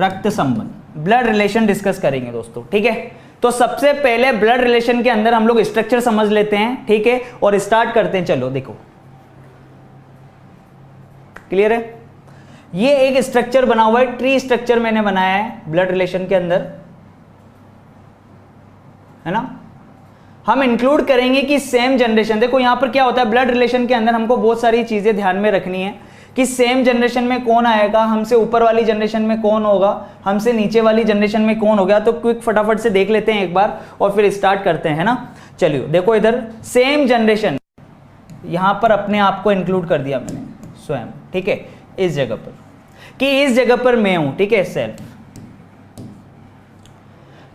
रक्त संबंध, blood relation discuss करेंगे दोस्तों, ठीक है। तो सबसे पहले ब्लड रिलेशन के अंदर हम लोग स्ट्रक्चर समझ लेते हैं, ठीक है, और स्टार्ट करते हैं। चलो देखो, क्लियर है? ये एक स्ट्रक्चर बना हुआ है, ट्री स्ट्रक्चर मैंने बनाया है ब्लड रिलेशन के अंदर, है ना। हम इंक्लूड करेंगे कि सेम जनरेशन, देखो यहां पर क्या होता है, ब्लड रिलेशन के अंदर हमको बहुत सारी चीजें ध्यान में रखनी है कि सेम जनरेशन में कौन आएगा, हमसे ऊपर वाली जनरेशन में कौन होगा, हमसे नीचे वाली जनरेशन में कौन होगा। तो क्विक फटाफट से देख लेते हैं एक बार और फिर स्टार्ट करते हैं, है ना। चलिए देखो इधर सेम जनरेशन, यहां पर अपने आप को इंक्लूड कर दिया मैंने स्वयं, ठीक है, इस जगह पर, कि इस जगह पर मैं हूं, ठीक है, सेल्फ।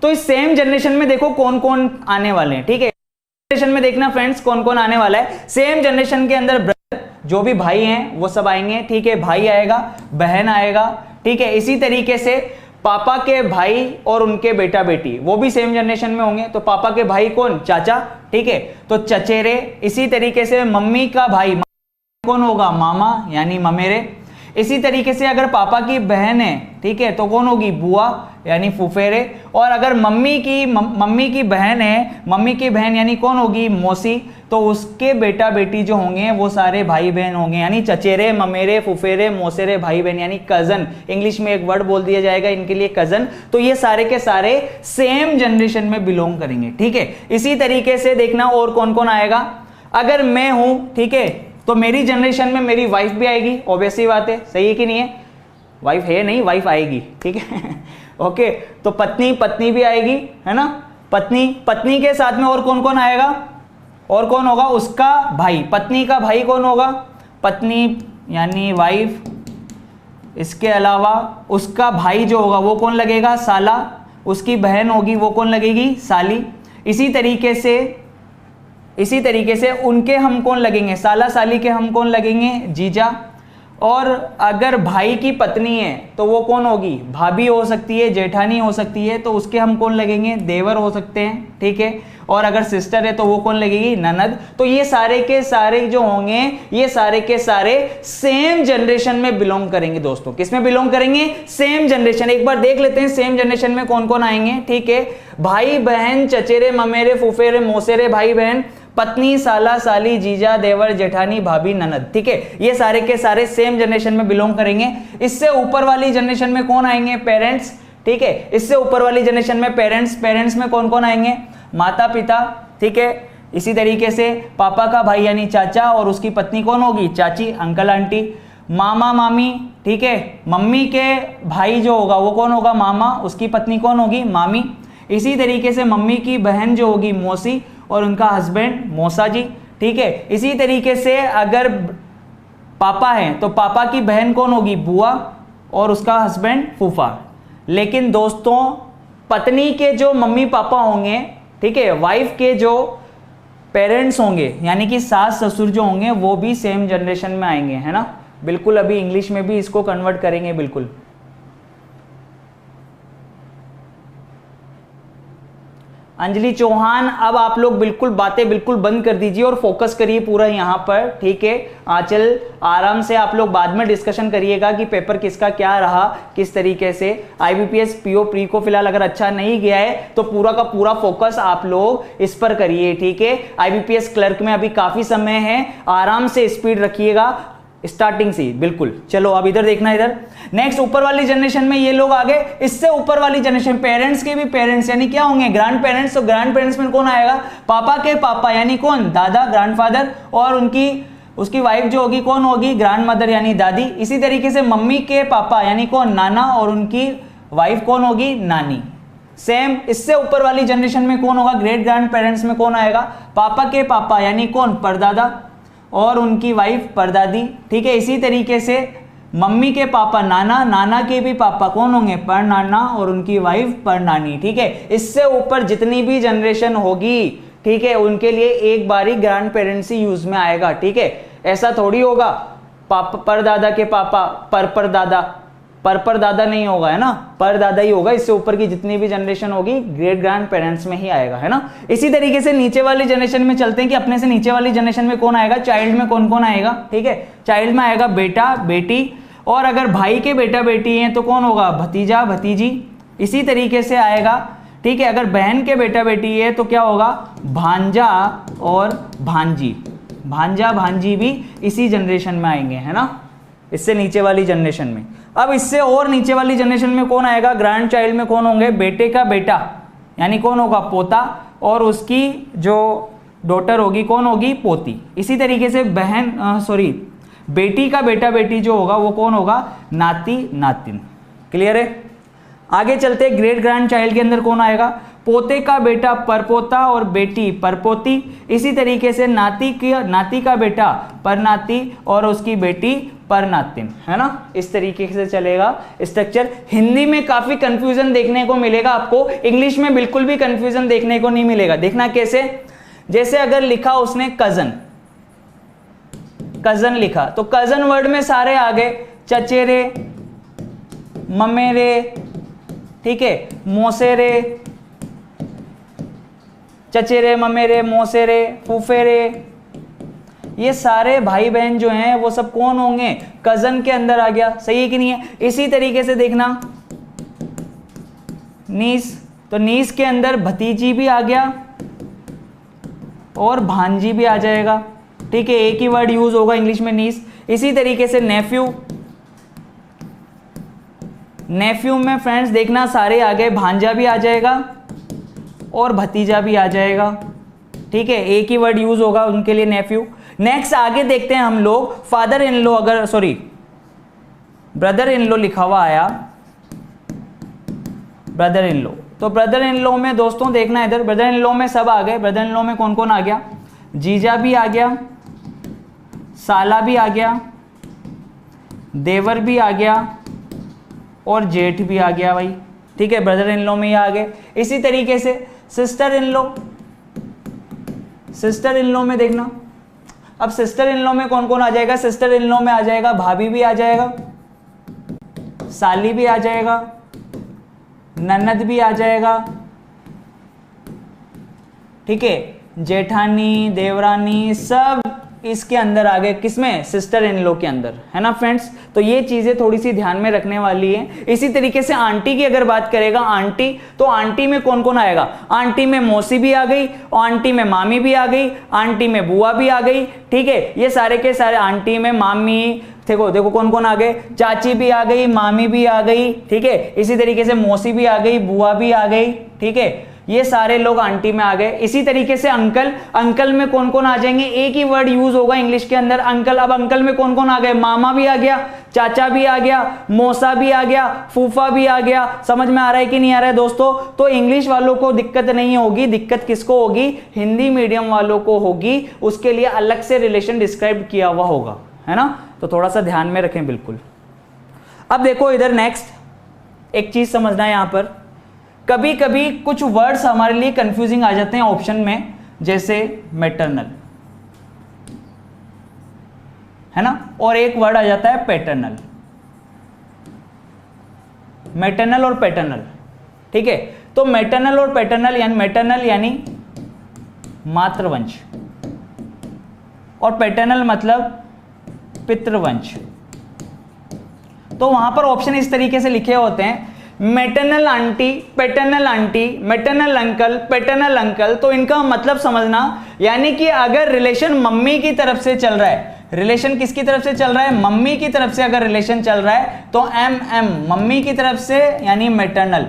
तो इस सेम जनरेशन में देखो कौन कौन आने वाले हैं, ठीक है। जनरेशन में देखना फ्रेंड्स कौन कौन आने वाला है। सेम जनरेशन के अंदर ब्रदर, जो भी भाई हैं वो सब आएंगे, ठीक है, भाई आएगा, बहन आएगा, ठीक है। इसी तरीके से पापा के भाई और उनके बेटा बेटी वो भी सेम जनरेशन में होंगे। तो पापा के भाई कौन, चाचा, ठीक है, तो चचेरे। इसी तरीके से मम्मी का भाई कौन होगा, मामा यानी ममेरे। इसी तरीके से अगर पापा की बहन है, ठीक है, तो कौन होगी, बुआ यानी फुफेरे। और अगर मम्मी की बहन है, मम्मी की बहन यानी कौन होगी, मौसी। तो उसके बेटा बेटी जो होंगे वो सारे भाई बहन होंगे, यानी चचेरे, ममेरे, फुफेरे, मौसेरे, भाई बहन यानी कजन। इंग्लिश में एक वर्ड बोल दिया जाएगा इनके लिए, कजन। तो ये सारे के सारे सेम जनरेशन में बिलोंग करेंगे, ठीक है। इसी तरीके से देखना और कौन कौन आएगा। अगर मैं हूं, ठीक है, तो मेरी जनरेशन में मेरी वाइफ भी आएगी, ऑब्वियस ही बात है, सही है कि नहीं है। वाइफ है नहीं, वाइफ आएगी, ठीक है। ओके, तो पत्नी भी आएगी, है ना। पत्नी के साथ में और कौन कौन आएगा, और कौन होगा, उसका भाई। पत्नी का भाई कौन होगा, पत्नी यानी वाइफ। इसके अलावा उसका भाई जो होगा वो कौन लगेगा, साला। उसकी बहन होगी वो कौन लगेगी, साली। इसी तरीके से उनके हम कौन लगेंगे, साला साली के हम कौन लगेंगे, जीजा। और अगर भाई की पत्नी है तो वो कौन होगी, भाभी हो सकती है, जेठानी हो सकती है, तो उसके हम कौन लगेंगे, देवर हो सकते हैं, ठीक है। और अगर सिस्टर है तो वो कौन लगेगी, ननद। तो ये सारे के सारे जो होंगे, ये सारे के सारे सेम जनरेशन में बिलोंग करेंगे दोस्तों। किस में बिलोंग करेंगे, सेम जनरेशन। एक बार देख लेते हैं सेम जनरेशन में कौन कौन आएंगे, ठीक है। भाई बहन, चचेरे, ममेरे, फुफेरे, मौसेरे, भाई बहन, पत्नी, साला साली, जीजा, देवर, जेठानी, भाभी, ननद, ठीक है। ये सारे के सारे सेम जनरेशन में बिलोंग करेंगे। इससे ऊपर वाली जनरेशन में कौन आएंगे, पेरेंट्स, ठीक है। इससे ऊपर वाली जनरेशन में पेरेंट्स में कौन कौन आएंगे, माता पिता, ठीक है। इसी तरीके से पापा का भाई यानी चाचा और उसकी पत्नी कौन होगी, चाची, अंकल आंटी। मामा मामी, ठीक है। मम्मी के भाई जो होगा वो कौन होगा, मामा। उसकी पत्नी कौन होगी, मामी। इसी तरीके से मम्मी की बहन जो होगी, मौसी, और उनका हस्बैंड मौसा जी, ठीक है। इसी तरीके से अगर पापा हैं तो पापा की बहन कौन होगी, बुआ, और उसका हस्बैंड फूफा। लेकिन दोस्तों पत्नी के जो मम्मी पापा होंगे, ठीक है, वाइफ के जो पेरेंट्स होंगे यानी कि सास ससुर जो होंगे वो भी सेम जनरेशन में आएंगे, है ना। बिल्कुल, अभी इंग्लिश में भी इसको कन्वर्ट करेंगे, बिल्कुल। अंजलि चौहान, अब आप लोग बिल्कुल बातें बिल्कुल बंद कर दीजिए और फोकस करिए पूरा यहाँ पर, ठीक है। आंचल, आराम से आप लोग बाद में डिस्कशन करिएगा कि पेपर किसका क्या रहा, किस तरीके से। आईबीपीएस पीओ प्री को फिलहाल अगर अच्छा नहीं गया है तो पूरा का पूरा फोकस आप लोग इस पर करिए, ठीक है। आईबीपीएस क्लर्क में अभी काफी समय है, आराम से स्पीड रखिएगा स्टार्टिंग से, बिल्कुल। चलो अब इधर देखना, इधर नेक्स्ट ऊपर वाली जनरेशन में ये लोग आ गए। इससे ऊपर वाली जनरेशन पेरेंट्स के भी पेरेंट्स यानी क्या होंगे, ग्रैंड पेरेंट्स। तो ग्रैंड पेरेंट्स में कौन आएगा, पापा के पापा यानी कौन, दादा, ग्रैंडफादर। और उसकी वाइफ जो होगी कौन होगी, ग्रैंड मदर यानी दादी। इसी तरीके से मम्मी के पापा यानी कौन, नाना, और उनकी वाइफ कौन होगी, नानी। सेम इससे ऊपर वाली जनरेशन में कौन होगा, ग्रेट ग्रैंड पेरेंट्स में कौन आएगा, पापा के पापा यानी कौन, परदादा, और उनकी वाइफ परदादी, ठीक है। इसी तरीके से मम्मी के पापा नाना, नाना के भी पापा कौन होंगे, परनाना, और उनकी वाइफ परनानी, ठीक है। इससे ऊपर जितनी भी जनरेशन होगी, ठीक है, उनके लिए एक बार ही ग्रैंड पेरेंट्स ही यूज में आएगा, ठीक है। ऐसा थोड़ी होगा पापा परदादा के पापा परदादा, परदादा नहीं होगा, है ना, परदादा ही होगा। इससे ऊपर की जितनी भी जनरेशन होगी ग्रेट ग्रैंड पेरेंट्स में ही आएगा, है ना। इसी तरीके से नीचे वाली जनरेशन में चलते हैं कि अपने से नीचे वाली जनरेशन में कौन आएगा, चाइल्ड में कौन कौन आएगा, ठीक है। चाइल्ड में आएगा बेटा, बेटी, और अगर भाई के बेटा बेटी हैं तो कौन होगा, भतीजा भतीजी, इसी तरीके से आएगा। ठीक है, अगर बहन के बेटा बेटी है तो क्या होगा, भांजा और भांजी, भांजा भांजी भी इसी जनरेशन में आएंगे, है ना, इससे नीचे वाली जनरेशन में। अब इससे और नीचे वाली जनरेशन में कौन आएगा, ग्रैंड चाइल्ड में कौन होंगे, बेटे का बेटा यानी कौन होगा, पोता, और उसकी जो डॉटर होगी कौन होगी, पोती। इसी तरीके से बेटी का बेटा बेटी जो होगा वो कौन होगा, नाती नातिन। क्लियर है। आगे चलते, ग्रेट ग्रैंड चाइल्ड के अंदर कौन आएगा, पोते का बेटा परपोता और बेटी परपोती। इसी तरीके से नाती का बेटा परनाती और उसकी बेटी परनातिन, है ना, इस तरीके से चलेगा स्ट्रक्चर। हिंदी में काफी कंफ्यूजन देखने को मिलेगा आपको, इंग्लिश में बिल्कुल भी कंफ्यूजन देखने को नहीं मिलेगा। देखना कैसे, जैसे अगर लिखा उसने कजन, कजन लिखा तो कजन वर्ड में सारे आ गए, चचेरे, ममेरे, ठीक है, मौसेरे, चचेरे, ममेरे, मौसेरे, फूफेरे, ये सारे भाई बहन जो हैं वो सब कौन होंगे, कजन के अंदर आ गया। सही है कि नहीं है। इसी तरीके से देखना नीस, तो नीस के अंदर भतीजी भी आ गया और भांजी भी आ जाएगा। ठीक है, एक ही वर्ड यूज होगा इंग्लिश में, नीस। इसी तरीके से नेफ्यू, नेफ्यू में फ्रेंड्स देखना सारे आ गए, भांजा भी आ जाएगा और भतीजा भी आ जाएगा। ठीक है, एक ही वर्ड यूज होगा उनके लिए, नेफ्यू। नेक्स्ट आगे देखते हैं हम लोग, father in law, brother in law लिखा हुआ आया, ब्रदर इन लॉ, तो ब्रदर इन लॉ में दोस्तों देखना इधर, ब्रदर इन लॉ में सब आ गए। ब्रदर इन लॉ में कौन कौन आ गया, जीजा भी आ गया, साला भी आ गया, देवर भी आ गया और जेठ भी आ गया भाई। ठीक है, ब्रदर इन लॉ में ये आ गए। इसी तरीके से sister in law, sister in law में देखना, अब सिस्टर इन लॉ में कौन कौन आ जाएगा, सिस्टर इन लॉ में आ जाएगा भाभी भी आ जाएगा, साली भी आ जाएगा, ननद भी आ जाएगा। ठीक है, जेठानी, देवरानी, सब इसके अंदर आ गए, किसमें, सिस्टर इन लॉ के अंदर, है ना फ्रेंड्स। तो ये चीजें थोड़ी सी ध्यान में रखने वाली है। इसी तरीके से आंटी की अगर बात करेगा, आंटी, तो आंटी में कौन कौन आएगा, आंटी में मौसी भी आ गई, आंटी में मामी भी आ गई, आंटी में बुआ भी आ गई। ठीक है, ये सारे के सारे, आंटी में मामी, देखो देखो कौन कौन आ गए, चाची भी आ गई, मामी भी आ गई। ठीक है, इसी तरीके से मौसी भी आ गई, बुआ भी आ गई। ठीक है, ये सारे लोग आंटी में आ गए। इसी तरीके से अंकल, अंकल में कौन कौन आ जाएंगे, एक ही वर्ड यूज होगा इंग्लिश के अंदर, अंकल। अब अंकल में कौन कौन आ गए, मामा भी आ गया, चाचा भी आ गया, मौसा भी आ गया, फूफा भी आ गया। समझ में आ रहा है कि नहीं आ रहा है दोस्तों। तो इंग्लिश वालों को दिक्कत नहीं होगी, दिक्कत किसको होगी, हिंदी मीडियम वालों को होगी, उसके लिए अलग से रिलेशन डिस्क्राइब किया हुआ होगा, है ना। तो थोड़ा सा ध्यान में रखें बिल्कुल। अब देखो इधर नेक्स्ट एक चीज समझना है, यहां पर कभी कभी कुछ वर्ड्स हमारे लिए कंफ्यूजिंग आ जाते हैं ऑप्शन में, जैसे मैटरनल, है ना, और एक वर्ड आ जाता है पैटर्नल, मैटरनल और पैटर्नल। ठीक है, तो मैटरनल और पैटर्नल यानी, मैटरनल यानी मातृवंश और पैटर्नल मतलब पितृवंश। तो वहां पर ऑप्शन इस तरीके से लिखे होते हैं, maternal aunty, paternal aunty, maternal uncle, paternal uncle. तो इनका मतलब समझना, यानी कि अगर रिलेशन मम्मी की तरफ से चल रहा है, रिलेशन किसकी तरफ से चल रहा है, मम्मी की तरफ से अगर रिलेशन चल रहा है तो एम मम्मी की तरफ से यानी मैटरनल,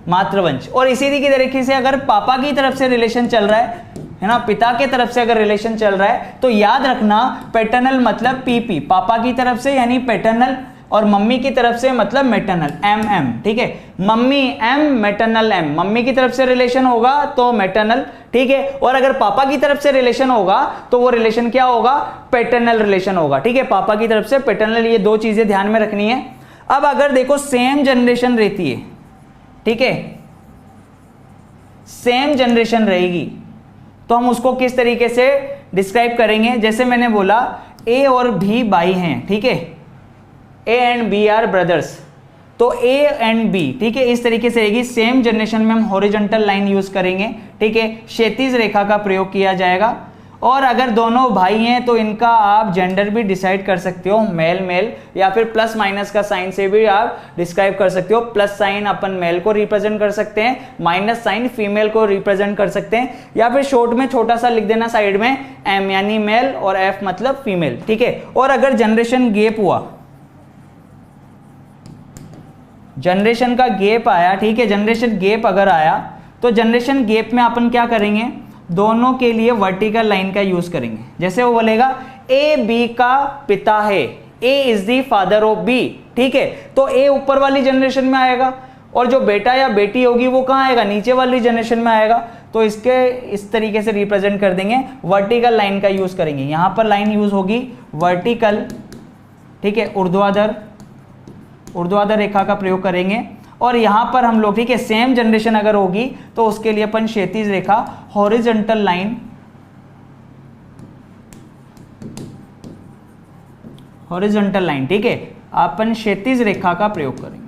मातृवंश। और इसी तरीके से अगर पापा की तरफ से रिलेशन चल रहा है ना, पिता के तरफ से अगर रिलेशन चल रहा है तो याद रखना पैटर्नल मतलब पीपी, पापा की तरफ से यानी पैटर्नल, और मम्मी की तरफ से मतलब मैटरनल, एम। ठीक है, मम्मी एम, मैटरनल एम, मम्मी की तरफ से रिलेशन होगा तो मैटरनल। ठीक है, और अगर पापा की तरफ से रिलेशन होगा तो वो रिलेशन क्या होगा, पैटर्नल रिलेशन होगा। ठीक है, पापा की तरफ से पैटर्नल, ये दो चीजें ध्यान में रखनी है। अब अगर देखो सेम जनरेशन रहती है, ठीक है, सेम जनरेशन रहेगी तो हम उसको किस तरीके से डिस्क्राइब करेंगे, जैसे मैंने बोला ए और भी भाई हैं। ठीक है, A and B are brothers, तो ए एंड बी, ठीक है, इस तरीके से रहेगी। सेम जनरेशन में हम हॉरिजॉन्टल लाइन यूज करेंगे। ठीक है, क्षैतिज रेखा का प्रयोग किया जाएगा। और अगर दोनों भाई हैं तो इनका आप जेंडर भी डिसाइड कर सकते हो, मेल मेल, या फिर प्लस माइनस का साइन से भी आप डिस्क्राइब कर सकते हो। प्लस साइन अपन मेल को रिप्रेजेंट कर सकते हैं, माइनस साइन फीमेल को रिप्रेजेंट कर सकते हैं, या फिर शॉर्ट में छोटा सा लिख देना साइड में एम यानी मेल और एफ मतलब फीमेल, ठीक है। और अगर जनरेशन गैप हुआ, जनरेशन का गैप आया, ठीक है, जनरेशन गैप अगर आया तो जनरेशन गैप में अपन क्या करेंगे, दोनों के लिए वर्टिकल लाइन का यूज करेंगे। जैसे वो बोलेगा ए बी का पिता है, A is the father of B, ठीक है, तो ए ऊपर वाली जनरेशन में आएगा और जो बेटा या बेटी होगी वो कहां आएगा, नीचे वाली जनरेशन में आएगा। तो इसके इस तरीके से रिप्रेजेंट कर देंगे, वर्टिकल लाइन का यूज करेंगे। यहां पर लाइन यूज होगी वर्टिकल, ठीक है, ऊर्ध्वाधर रेखा का प्रयोग करेंगे। और यहां पर हम लोग, ठीक है, सेम जनरेशन अगर होगी तो उसके लिए अपन क्षैतिज रेखा, हॉरिजॉन्टल लाइन, ठीक है, अपन क्षैतिज रेखा का प्रयोग करेंगे।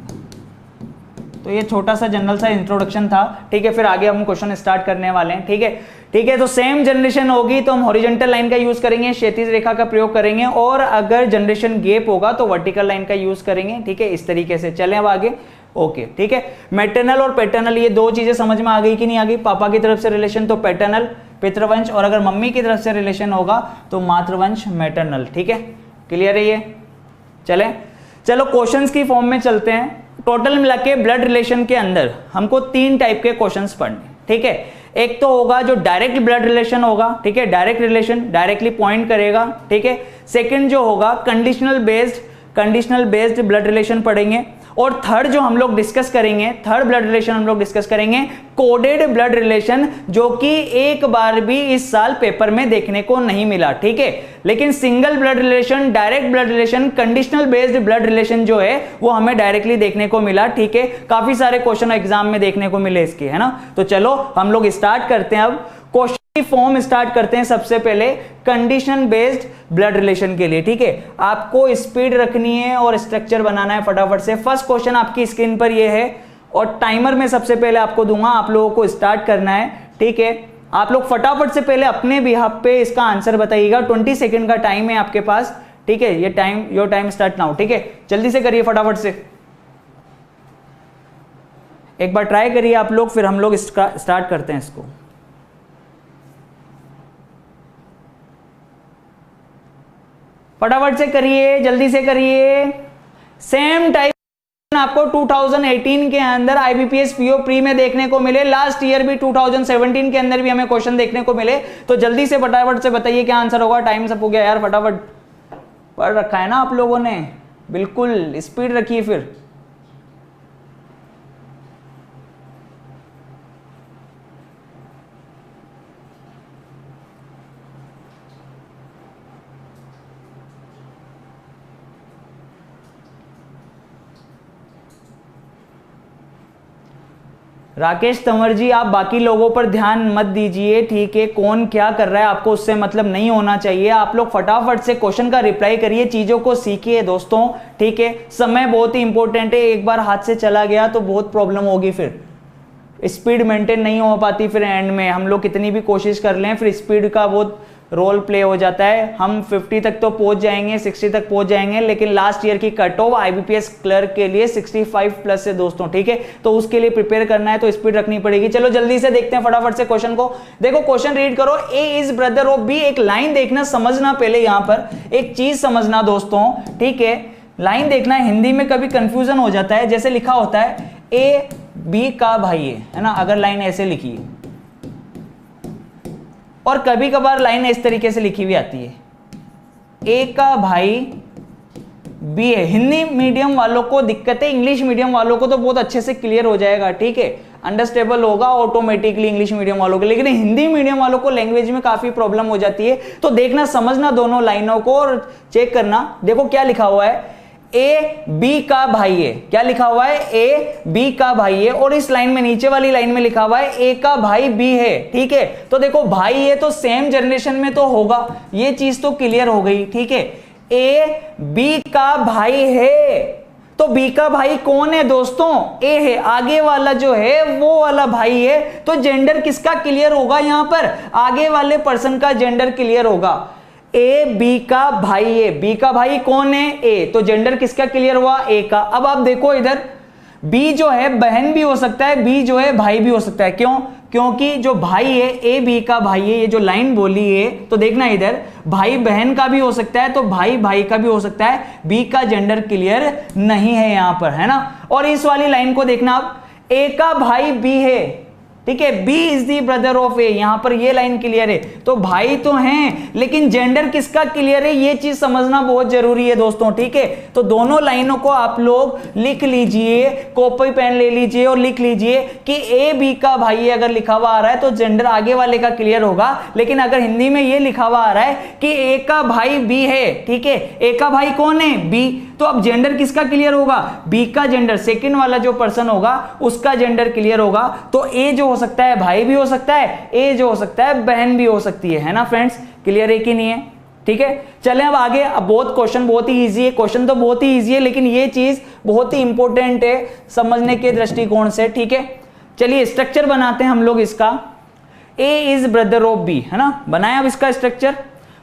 तो ये छोटा सा जनरल सा इंट्रोडक्शन था, ठीक है। फिर आगे हम क्वेश्चन स्टार्ट करने वाले हैं, ठीक है, ठीक है। तो सेम जनरेशन होगी तो हम हॉरिजॉन्टल लाइन का यूज करेंगे, क्षैतिज रेखा का प्रयोग करेंगे, और अगर जनरेशन गैप होगा तो वर्टिकल लाइन का यूज करेंगे, ठीक है। इस तरीके से चलें अब आगे, ओके, ठीक है। मैटरनल और पैटर्नल, ये दो चीजें समझ में आ गई कि नहीं आ गई। पापा की तरफ से रिलेशन तो पैटर्नल पितृवंश, और अगर मम्मी की तरफ से रिलेशन होगा तो मातृवंश मैटरनल, ठीक है, क्लियर है ये। चले चलो क्वेश्चंस की फॉर्म में चलते हैं। टोटल मिला के ब्लड रिलेशन के अंदर हमको 3 टाइप के क्वेश्चंस पढ़ने, ठीक है। एक तो होगा जो डायरेक्ट ब्लड रिलेशन होगा, ठीक है, डायरेक्ट रिलेशन, डायरेक्टली पॉइंट करेगा, ठीक है। सेकंड जो होगा कंडीशनल बेस्ड ब्लड रिलेशन पढ़ेंगे। और थर्ड जो हम लोग डिस्कस करेंगे, थर्ड ब्लड रिलेशन हम लोग डिस्कस करेंगे कोडेड ब्लड रिलेशन, जो कि एक बार भी इस साल पेपर में देखने को नहीं मिला, ठीक है। लेकिन single blood relation, direct blood relation, conditional based blood relation जो है वो हमें डायरेक्टली देखने को मिला, ठीक है। काफी सारे क्वेश्चन एग्जाम में देखने को मिले इसके, है ना। तो चलो हम लोग स्टार्ट करते हैं। अब क्वेश्चन की फॉर्म स्टार्ट करते हैं। सबसे पहले कंडीशन बेस्ड ब्लड रिलेशन के लिए, ठीक है, आपको स्पीड रखनी है और स्ट्रक्चर बनाना है फटाफट से। फर्स्ट क्वेश्चन आपकी स्क्रीन पर ये है और टाइमर में सबसे पहले आपको दूंगा, आप लोगों को स्टार्ट करना है, ठीक है। आप लोग फटाफट से पहले अपने बिहाफ पे इसका आंसर बताइएगा। 20 सेकंड का टाइम है आपके पास, ठीक है। ये time, your time start now, ठीक है। जल्दी से करिए फटाफट से, एक बार ट्राई करिए आप लोग, फिर हम लोग स्टार्ट करते हैं इसको। फटाफट से करिए, जल्दी से करिए। सेम टाइप आपको 2018 के अंदर आईबीपीएस पीओ प्री में देखने को मिले, लास्ट ईयर भी 2017 के अंदर भी हमें क्वेश्चन देखने को मिले। तो जल्दी से फटाफट से बताइए क्या आंसर होगा। टाइम सब हो गया यार, फटाफट पढ़ रखा है ना आप लोगों ने, बिल्कुल स्पीड रखिए फिर। राकेश तंवर जी, आप बाकी लोगों पर ध्यान मत दीजिए, ठीक है। कौन क्या कर रहा है आपको उससे मतलब नहीं होना चाहिए। आप लोग फटाफट से क्वेश्चन का रिप्लाई करिए, चीजों को सीखिए दोस्तों, ठीक है। समय बहुत ही इंपॉर्टेंट है, एक बार हाथ से चला गया तो बहुत प्रॉब्लम होगी, फिर स्पीड मेंटेन नहीं हो पाती, फिर एंड में हम लोग कितनी भी कोशिश कर लें फिर स्पीड का बहुत रोल प्ले हो जाता है। हम 50 तक तो पहुंच जाएंगे, 60 तक पहुंच जाएंगे, लेकिन लास्ट ईयर की कट ऑफ आईबीपीएस क्लर्क के लिए 65 प्लस है दोस्तों, ठीक है। तो उसके लिए प्रिपेयर करना है तो स्पीड रखनी पड़ेगी। चलो जल्दी से देखते हैं फटाफट से क्वेश्चन को। देखो क्वेश्चन रीड करो, ए इज ब्रदर ऑफ बी। एक लाइन देखना, समझना, पहले यहां पर एक चीज समझना दोस्तों, ठीक है। लाइन देखना, हिंदी में कभी कंफ्यूजन हो जाता है। जैसे लिखा होता है ए बी का भाई है ना, अगर लाइन ऐसे लिखी है, और कभी कभार लाइन इस तरीके से लिखी हुई आती है, ए का भाई बी है। हिंदी मीडियम वालों को दिक्कत है, इंग्लिश मीडियम वालों को तो बहुत अच्छे से क्लियर हो जाएगा, ठीक है, अंडरस्टेबल होगा ऑटोमेटिकली इंग्लिश मीडियम वालों को। लेकिन हिंदी मीडियम वालों को लैंग्वेज में काफी प्रॉब्लम हो जाती है। तो देखना, समझना दोनों लाइनों को और चेक करना। देखो क्या लिखा हुआ है, ए बी का भाई है। क्या लिखा हुआ है, ए बी का भाई है, और इस लाइन में, नीचे वाली लाइन में लिखा हुआ है ए का भाई बी है, ठीक है। तो देखो भाई है तो सेम जनरेशन में तो होगा, ये चीज तो क्लियर हो गई, ठीक है। ए बी का भाई है तो बी का भाई कौन है दोस्तों? ए है। आगे वाला जो है वो वाला भाई है, तो जेंडर किसका क्लियर होगा? यहां पर आगे वाले पर्सन का जेंडर क्लियर होगा। ए बी का भाई है। बी का भाई कौन है? ए। तो जेंडर किसका क्लियर हुआ? ए का। अब आप देखो इधर, बी जो है बहन भी हो सकता है, बी जो है भाई भी हो सकता है। क्यों? क्योंकि जो भाई है, ए बी का भाई है, ये जो लाइन बोली है, तो देखना इधर, भाई बहन का भी हो सकता है, तो भाई भाई का भी हो सकता है। बी का जेंडर क्लियर नहीं है यहां पर, है ना। और इस वाली लाइन को देखना आप, ए का भाई बी है, ठीक है, B is the brother of A, यहां पर ये लाइन क्लियर है। तो भाई तो हैं, लेकिन जेंडर किसका क्लियर है, ये चीज समझना बहुत जरूरी है दोस्तों, ठीक है। तो दोनों लाइनों को आप लोग लिख लीजिए, कॉपी पेन ले लीजिए और लिख लीजिए कि ए बी का भाई अगर लिखा हुआ आ रहा है तो जेंडर आगे वाले का क्लियर होगा। लेकिन अगर हिंदी में ये लिखा हुआ आ रहा है कि ए का भाई बी है, ठीक है, ए का भाई कौन है? बी। तो अब जेंडर किसका क्लियर होगा? बी का जेंडर, सेकंड वाला जो पर्सन होगा उसका जेंडर क्लियर होगा। तो ए जो हो सकता है भाई भी हो सकता है, ए जो हो सकता है बहन भी हो सकती है ना फ्रेंड्स। क्लियर है कि नहीं है? ठीक है, चलें अब आगे। अब बहुत क्वेश्चन बहुत ही इजी है, क्वेश्चन तो बहुत ही इजी है, लेकिन ये चीज बहुत ही इंपॉर्टेंट है समझने के दृष्टिकोण से, ठीक है। चलिए स्ट्रक्चर बनाते हैं हम लोग इसका। ए इज ब्रदर ऑफ बी, है ना, बनाया अब इसका स्ट्रक्चर।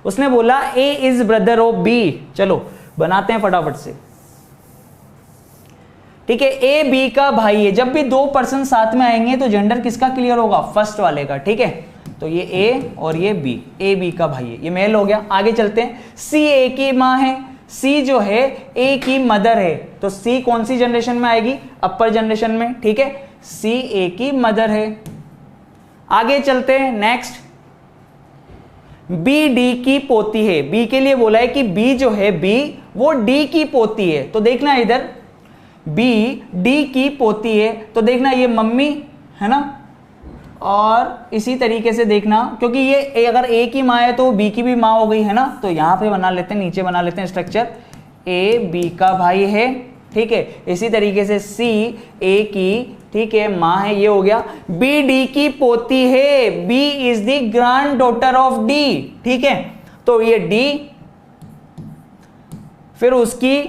उसने बोला ए इज ब्रदर ऑफ बी, चलो बनाते हैं फटाफट से, ठीक है। ए बी का भाई है। जब भी दो पर्सन साथ में आएंगे तो जेंडर किसका क्लियर होगा? फर्स्ट वाले का, ठीक है। तो ये ए और ये बी, ए बी का भाई है, ये मेल हो गया। आगे चलते हैं। सी ए की मां है, सी जो है ए की मदर है, तो सी कौन सी जनरेशन में आएगी? अपर जनरेशन में, ठीक है। सी ए की मदर है। आगे चलते हैं नेक्स्ट। बी डी की पोती है। बी के लिए बोला है कि बी जो है, बी वो डी की पोती है। तो देखना इधर, बी डी की पोती है, तो देखना ये मम्मी है ना, और इसी तरीके से देखना, क्योंकि ये अगर ए की माँ है तो बी की भी माँ हो गई, है ना। तो यहां पे बना लेते हैं, नीचे बना लेते हैं स्ट्रक्चर। ए बी का भाई है, ठीक है। इसी तरीके से सी ए की, ठीक है, माँ है, ये हो गया। बी डी की पोती है, B is the granddaughter of D, ठीक है। तो ये डी, फिर उसकी,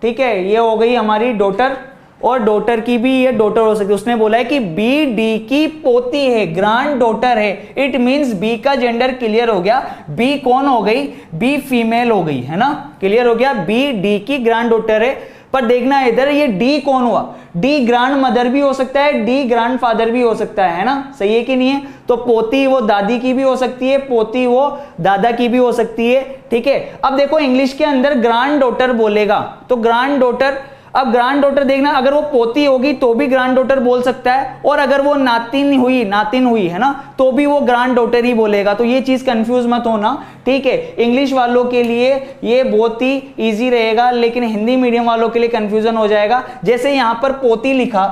ठीक है, ये हो गई हमारी डॉटर, और डॉटर की भी ये डॉटर हो सकती है। उसने बोला है कि बी डी की पोती है, ग्रैंड डॉटर है, इट मींस बी का जेंडर क्लियर हो गया। बी कौन हो गई? बी फीमेल हो गई, है ना, क्लियर हो गया। बी डी की ग्रैंड डॉटर है। पर देखना इधर, ये डी कौन हुआ? डी ग्रैंड मदर भी हो सकता है, डी ग्रैंड फादर भी हो सकता है ना, सही है कि नहीं है? तो पोती वो दादी की भी हो सकती है, पोती वो दादा की भी हो सकती है, ठीक है। अब देखो इंग्लिश के अंदर ग्रैंड डॉटर बोलेगा, तो ग्रैंड डॉटर, अब ग्रैंड डॉटर देखना, अगर वो पोती होगी तो भी ग्रैंड डॉटर बोल सकता है, और अगर वो नातिन हुई है ना, तो भी वो ग्रैंड डॉटर ही बोलेगा। तो ये चीज कंफ्यूज मत होना, ठीक है। इंग्लिश वालों के लिए ये बहुत ही इजी रहेगा, लेकिन हिंदी मीडियम वालों के लिए कंफ्यूजन हो जाएगा। जैसे यहां पर पोती लिखा,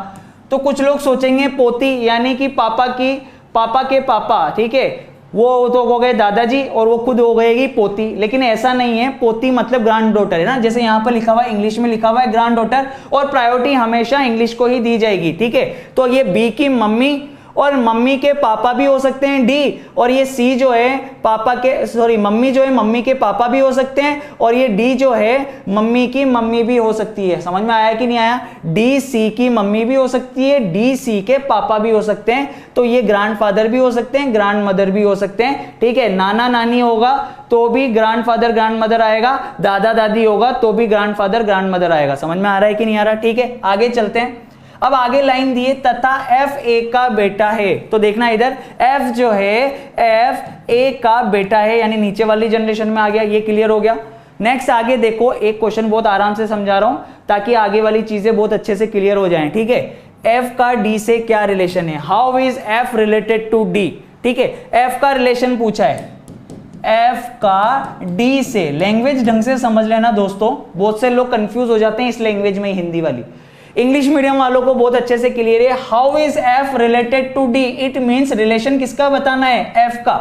तो कुछ लोग सोचेंगे पोती यानी कि पापा के पापा, ठीक है, वो तो हो गए दादाजी और वो खुद हो गएगी पोती, लेकिन ऐसा नहीं है। पोती मतलब ग्रैंड डॉटर, है ना, जैसे यहां पर लिखा हुआ है, इंग्लिश में लिखा हुआ है ग्रैंड डॉटर, और प्रायोरिटी हमेशा इंग्लिश को ही दी जाएगी, ठीक है। तो ये बी की मम्मी और मम्मी के पापा भी हो सकते हैं डी, और ये सी जो है मम्मी जो है मम्मी के पापा भी हो सकते हैं, और ये डी जो है मम्मी की मम्मी भी हो सकती है। समझ में आया कि नहीं आया? डी सी की मम्मी भी हो सकती है, डी सी के पापा भी हो सकते हैं। तो ये ग्रैंडफादर भी हो सकते हैं, ग्रैंड मदर भी हो सकते हैं, ठीक है। नाना नानी होगा तो भी ग्रैंडफादर ग्रैंड मदर आएगा, दादा दादी होगा तो भी ग्रैंडफादर ग्रैंड मदर आएगा। समझ में आ रहा है कि नहीं आ रहा? ठीक है, आगे चलते हैं। अब आगे लाइन दी है, तथा एफ ए का बेटा है, तो देखना इधर, एफ जो है एफ ए का बेटा है, यानी नीचे वाली जनरेशन में आ गया, ये क्लियर हो गया। नेक्स्ट आगे देखो, एक क्वेश्चन बहुत आराम से समझा रहा हूं ताकि आगे वाली चीजें बहुत अच्छे से क्लियर हो जाएं, ठीक है। एफ का डी से क्या रिलेशन है? How is F related to D, ठीक है। एफ का रिलेशन पूछा है, एफ का डी से। लैंग्वेज ढंग से समझ लेना दोस्तों, बहुत से लोग कंफ्यूज हो जाते हैं इस लैंग्वेज में, हिंदी वाली। इंग्लिश मीडियम वालों को बहुत अच्छे से क्लियर है। How is F related to D, it means relation किसका बताना है? एफ का।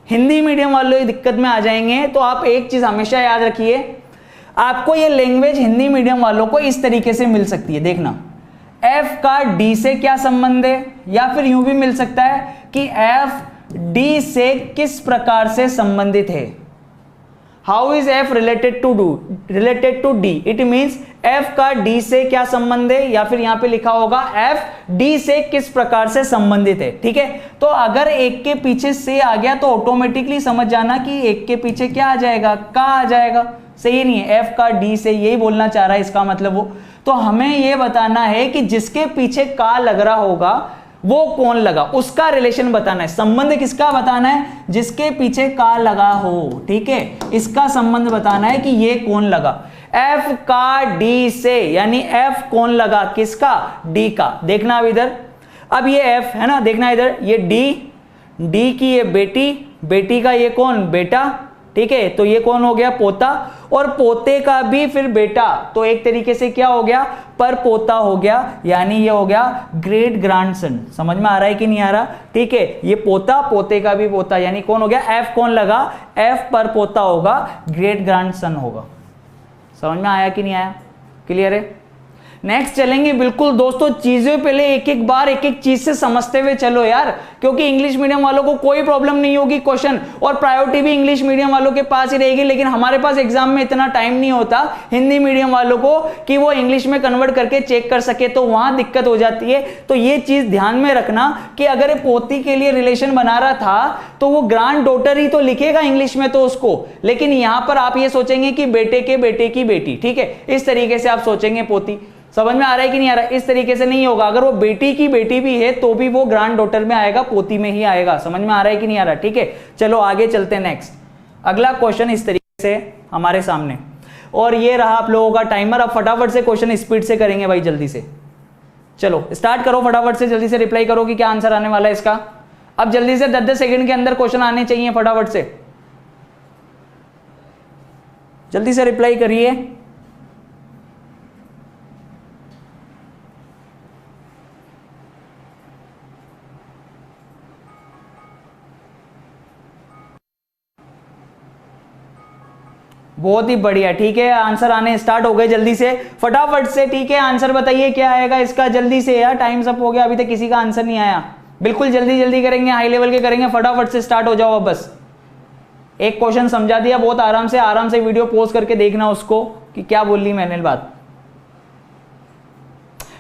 हिंदी मीडियम वालों दिक्कत में आ जाएंगे, तो आप एक चीज हमेशा याद रखिए, आपको ये लैंग्वेज हिंदी मीडियम वालों को इस तरीके से मिल सकती है। देखना, एफ का डी से क्या संबंध है, या फिर यूं भी मिल सकता है कि एफ डी से किस प्रकार से संबंधित है। How is F related to D, it means F का डी से क्या संबंध है, या फिर यहां पे लिखा होगा एफ डी से किस प्रकार से संबंधित है। ठीक है, तो अगर एक के पीछे से आ गया तो ऑटोमेटिकली समझ जाना कि एक के पीछे क्या आ जाएगा, का आ जाएगा। सही नहीं है, एफ का डी से, यही बोलना चाह रहा है इसका मतलब वो। तो हमें यह बताना है कि जिसके पीछे का लग रहा होगा वो कौन लगा, उसका रिलेशन बताना है। संबंध किसका बताना है, जिसके पीछे का लगा हो। ठीक है, इसका संबंध बताना है कि ये कौन लगा, एफ का डी से, यानी एफ कौन लगा, किसका, डी का। देखना अब इधर, अब ये एफ है ना, देखना इधर, ये डी की ये बेटी का ये कौन, बेटा। ठीक है, तो ये कौन हो गया, पोता, और पोते का भी फिर बेटा, तो एक तरीके से क्या हो गया, पर पोता हो गया, यानी ये हो गया ग्रेट ग्रैंडसन। समझ में आ रहा है कि नहीं आ रहा। ठीक है, ये पोता, पोते का भी पोता, यानी कौन हो गया, एफ कौन लगा, एफ पर पोता होगा, ग्रेट ग्रैंडसन होगा। समझ में आया कि नहीं आया, क्लियर है। नेक्स्ट चलेंगे, बिल्कुल दोस्तों चीजें पहले एक एक बार एक एक चीज से समझते हुए चलो यार, क्योंकि इंग्लिश मीडियम वालों को कोई प्रॉब्लम नहीं होगी क्वेश्चन, और प्रायोरिटी भी इंग्लिश मीडियम वालों के पास ही रहेगी। लेकिन हमारे पास एग्जाम में इतना टाइम नहीं होता हिंदी मीडियम वालों को कि वो इंग्लिश में कन्वर्ट करके चेक कर सके, तो वहां दिक्कत हो जाती है। तो ये चीज ध्यान में रखना कि अगर पोती के लिए रिलेशन बना रहा था तो वो ग्रैंड डॉटर ही तो लिखेगा इंग्लिश में तो उसको, लेकिन यहां पर आप ये सोचेंगे कि बेटे के बेटे की बेटी। ठीक है, इस तरीके से आप सोचेंगे पोती। समझ में आ रहा है कि नहीं आ रहा, इस तरीके से नहीं होगा। अगर वो बेटी की बेटी भी है तो भी वो ग्रैंड डॉटर में आएगा, पोती में ही आएगा। समझ में आ रहा है कि नहीं आ रहा। ठीक है, चलो आगे चलते हैं। नेक्स्ट अगला क्वेश्चन इस तरीके से हमारे सामने, और ये रहा आप लोगों का टाइमर। अब फटाफट से क्वेश्चन स्पीड से करेंगे भाई, जल्दी से चलो स्टार्ट करो, फटाफट से जल्दी से रिप्लाई करो कि क्या आंसर आने वाला है इसका। अब जल्दी से 10-10 सेकंड के अंदर क्वेश्चन आने चाहिए, फटाफट से जल्दी से रिप्लाई करिए। बहुत ही बढ़िया। ठीक है, आंसर आने स्टार्ट हो गए, जल्दी से फटाफट से। ठीक है, आंसर बताइए क्या आएगा इसका, जल्दी से यार, टाइम सब हो गया, अभी तक किसी का आंसर नहीं आया। बिल्कुल जल्दी जल्दी करेंगे, हाई लेवल के करेंगे, फटाफट से स्टार्ट हो जाओ। बस एक क्वेश्चन समझा दिया, बहुत आराम से वीडियो पॉज करके देखना उसको कि क्या बोल ली मैंने बात।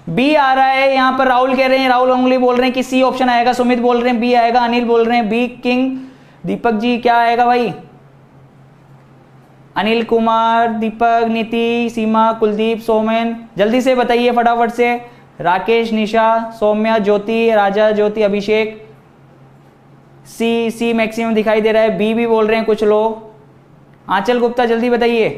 बी आ रहा है यहां पर, राहुल कह रहे हैं, राहुल उंगली बोल रहे हैं कि सी ऑप्शन आएगा, सुमित बोल रहे हैं बी आएगा, अनिल बोल रहे हैं बी, किंग, दीपक जी क्या आएगा भाई, अनिल कुमार, दीपक, नीति, सीमा, कुलदीप, सोमेन, जल्दी से बताइए फटाफट से। राकेश, निशा, सौम्या, ज्योति, राजा, ज्योति, अभिषेक, सी मैक्सिमम दिखाई दे रहा है, बी भी बोल रहे हैं कुछ लोग। आंचल गुप्ता जल्दी बताइए।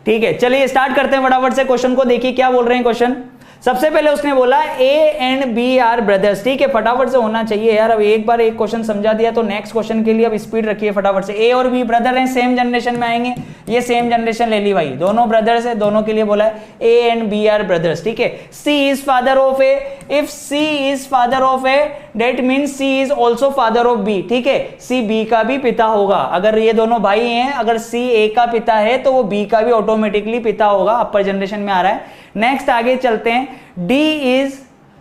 ठीक है, चलिए स्टार्ट करते हैं फटाफट से क्वेश्चन को। देखिए क्या बोल रहे हैं क्वेश्चन। सबसे पहले उसने बोला A and B are brothers. ठीक है, फटाफट से होना चाहिए यार। अब एक बार एक क्वेश्चन समझा दिया तो नेक्स्ट क्वेश्चन के लिए अब स्पीड रखिए फटाफट से। ए और बी ब्रदर हैं, सेम जनरेशन में आएंगे, ये सेम जनरेशन ले ली भाई, दोनों ब्रदर्स है, दोनों के लिए बोला है A and B are brothers. ठीक है, C is father of A, if C is father of A that means C is also father of B. ठीक है, सी बी का भी पिता होगा। अगर ये दोनों भाई हैं, अगर सी ए का पिता है तो वो बी का भी ऑटोमेटिकली पिता होगा, अपर जनरेशन में आ रहा है। नेक्स्ट आगे चलते हैं, डी इज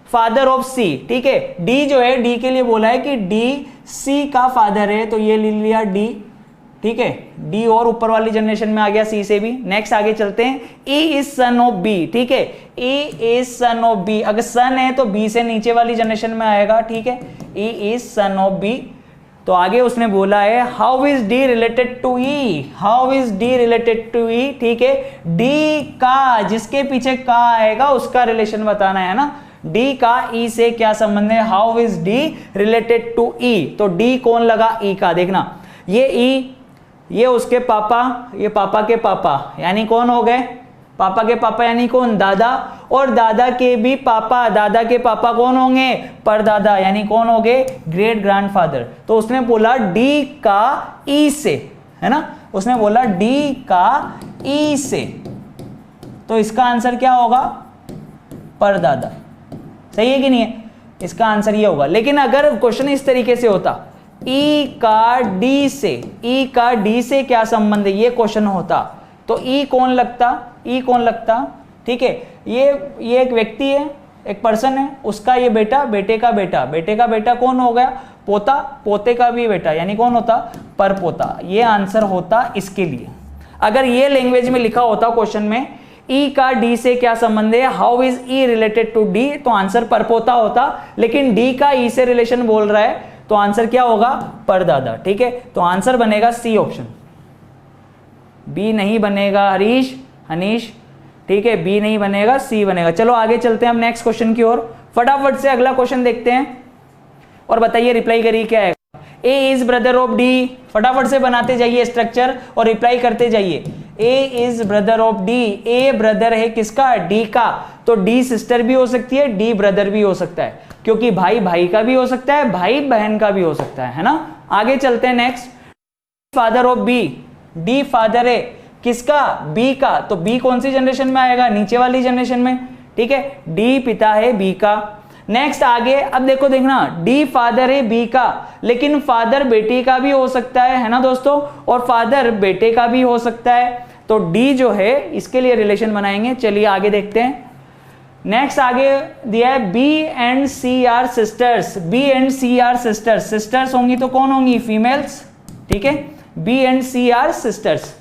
फादर ऑफ सी। ठीक है, डी जो है, डी के लिए बोला है कि डी सी का फादर है, तो ये ले लिया डी। ठीक है, डी और ऊपर वाली जनरेशन में आ गया सी से भी। नेक्स्ट आगे चलते हैं, E is son of B. ठीक है, E is son of B, अगर सन है तो बी से नीचे वाली जनरेशन में आएगा। ठीक है, E is son of B. तो आगे उसने बोला है how is D related to E, how is D related to E. ठीक है, डी का, जिसके पीछे का आएगा उसका रिलेशन बताना है ना, डी का ई से क्या संबंध है, how is D related to E. तो डी कौन लगा, ई का। देखना ये ई, ये उसके पापा, ये पापा के पापा, यानी कौन हो गए, पापा के पापा यानी कौन, दादा, और दादा के भी पापा, दादा के पापा कौन होंगे, परदादा, यानी कौन हो गए, ग्रेट ग्रैंडफादर। तो उसने बोला डी का ई से, है ना, उसने बोला डी का ई से, तो इसका आंसर क्या होगा, परदादा। सही है कि नहीं है, इसका आंसर ये होगा। लेकिन अगर क्वेश्चन इस तरीके से होता, ई का डी से, ई का डी से क्या संबंध है, ये क्वेश्चन होता, तो ई कौन लगता, ई कौन लगता। ठीक है, ये एक व्यक्ति है, एक पर्सन है, उसका ये बेटा, बेटे का बेटा, बेटे का बेटा कौन हो गया? पोता, पोते का भी बेटा, यानी कौन होता? परपोता। ये आंसर होता इसके लिए। अगर ये लैंग्वेज में लिखा होता क्वेश्चन में ई का डी से क्या संबंध है, how is E related to D, तो आंसर परपोता होता। लेकिन डी का ई से रिलेशन बोल रहा है तो आंसर क्या होगा? परदादा। ठीक है, तो आंसर बनेगा सी ऑप्शन, बी नहीं बनेगा हरीश, हनीश। ठीक है, बी नहीं बनेगा, सी बनेगा। चलो आगे चलते हैं हम नेक्स्ट क्वेश्चन की ओर। फटाफट से अगला क्वेश्चन देखते हैं और बताइए रिप्लाई करिए क्या है। A is brother of D, फटाफट से बनाते जाइए स्ट्रक्चर और रिप्लाई करते जाइए। A is brother of D, A brother है किसका? डी का। तो डी सिस्टर भी हो सकती है, डी ब्रदर भी हो सकता है, क्योंकि भाई भाई का भी हो सकता है, भाई बहन का भी हो सकता है ना। आगे चलते हैं next. Father of B, D father है किसका? बी का। तो बी कौन सी जनरेशन में आएगा? नीचे वाली जनरेशन में। ठीक है, डी पिता है बी का। नेक्स्ट आगे, अब देखो देखना, डी फादर है बी का, लेकिन फादर बेटी का भी हो सकता है ना दोस्तों, और फादर बेटे का भी हो सकता है। तो डी जो है इसके लिए रिलेशन बनाएंगे। चलिए आगे देखते हैं। नेक्स्ट आगे दिया है B and C are sisters, B and C are sisters, sisters होंगी तो कौन होंगी? फीमेल्स। ठीक है, B and C are sisters,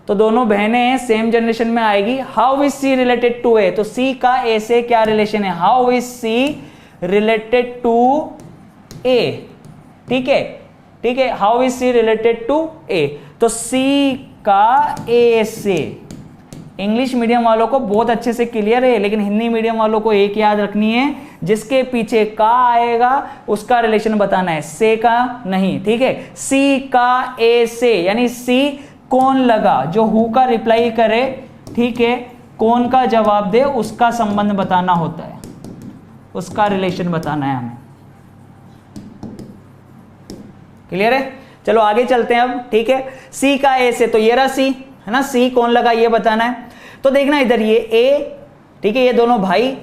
तो दोनों बहनें हैं, सेम जनरेशन में आएगी। How is C related to A, तो सी का ए से क्या रिलेशन है? How is C related to A. ठीक है, ठीक है, how is C related to A, तो सी का ए से। इंग्लिश मीडियम वालों को बहुत अच्छे से क्लियर है, लेकिन हिंदी मीडियम वालों को एक याद रखनी है, जिसके पीछे का आएगा उसका रिलेशन बताना है, से का नहीं। ठीक है, सी का ए से, यानी सी कौन लगा, जो हु का रिप्लाई करे, ठीक है, कौन का जवाब दे, उसका संबंध बताना होता है, उसका रिलेशन बताना है हमें। क्लियर है? चलो आगे चलते हैं अब। ठीक है, सी का ए से, तो ये रहा सी है ना, सी कौन लगा ये बताना है। तो देखना इधर ये ए, ठीक है, ये दोनों भाई,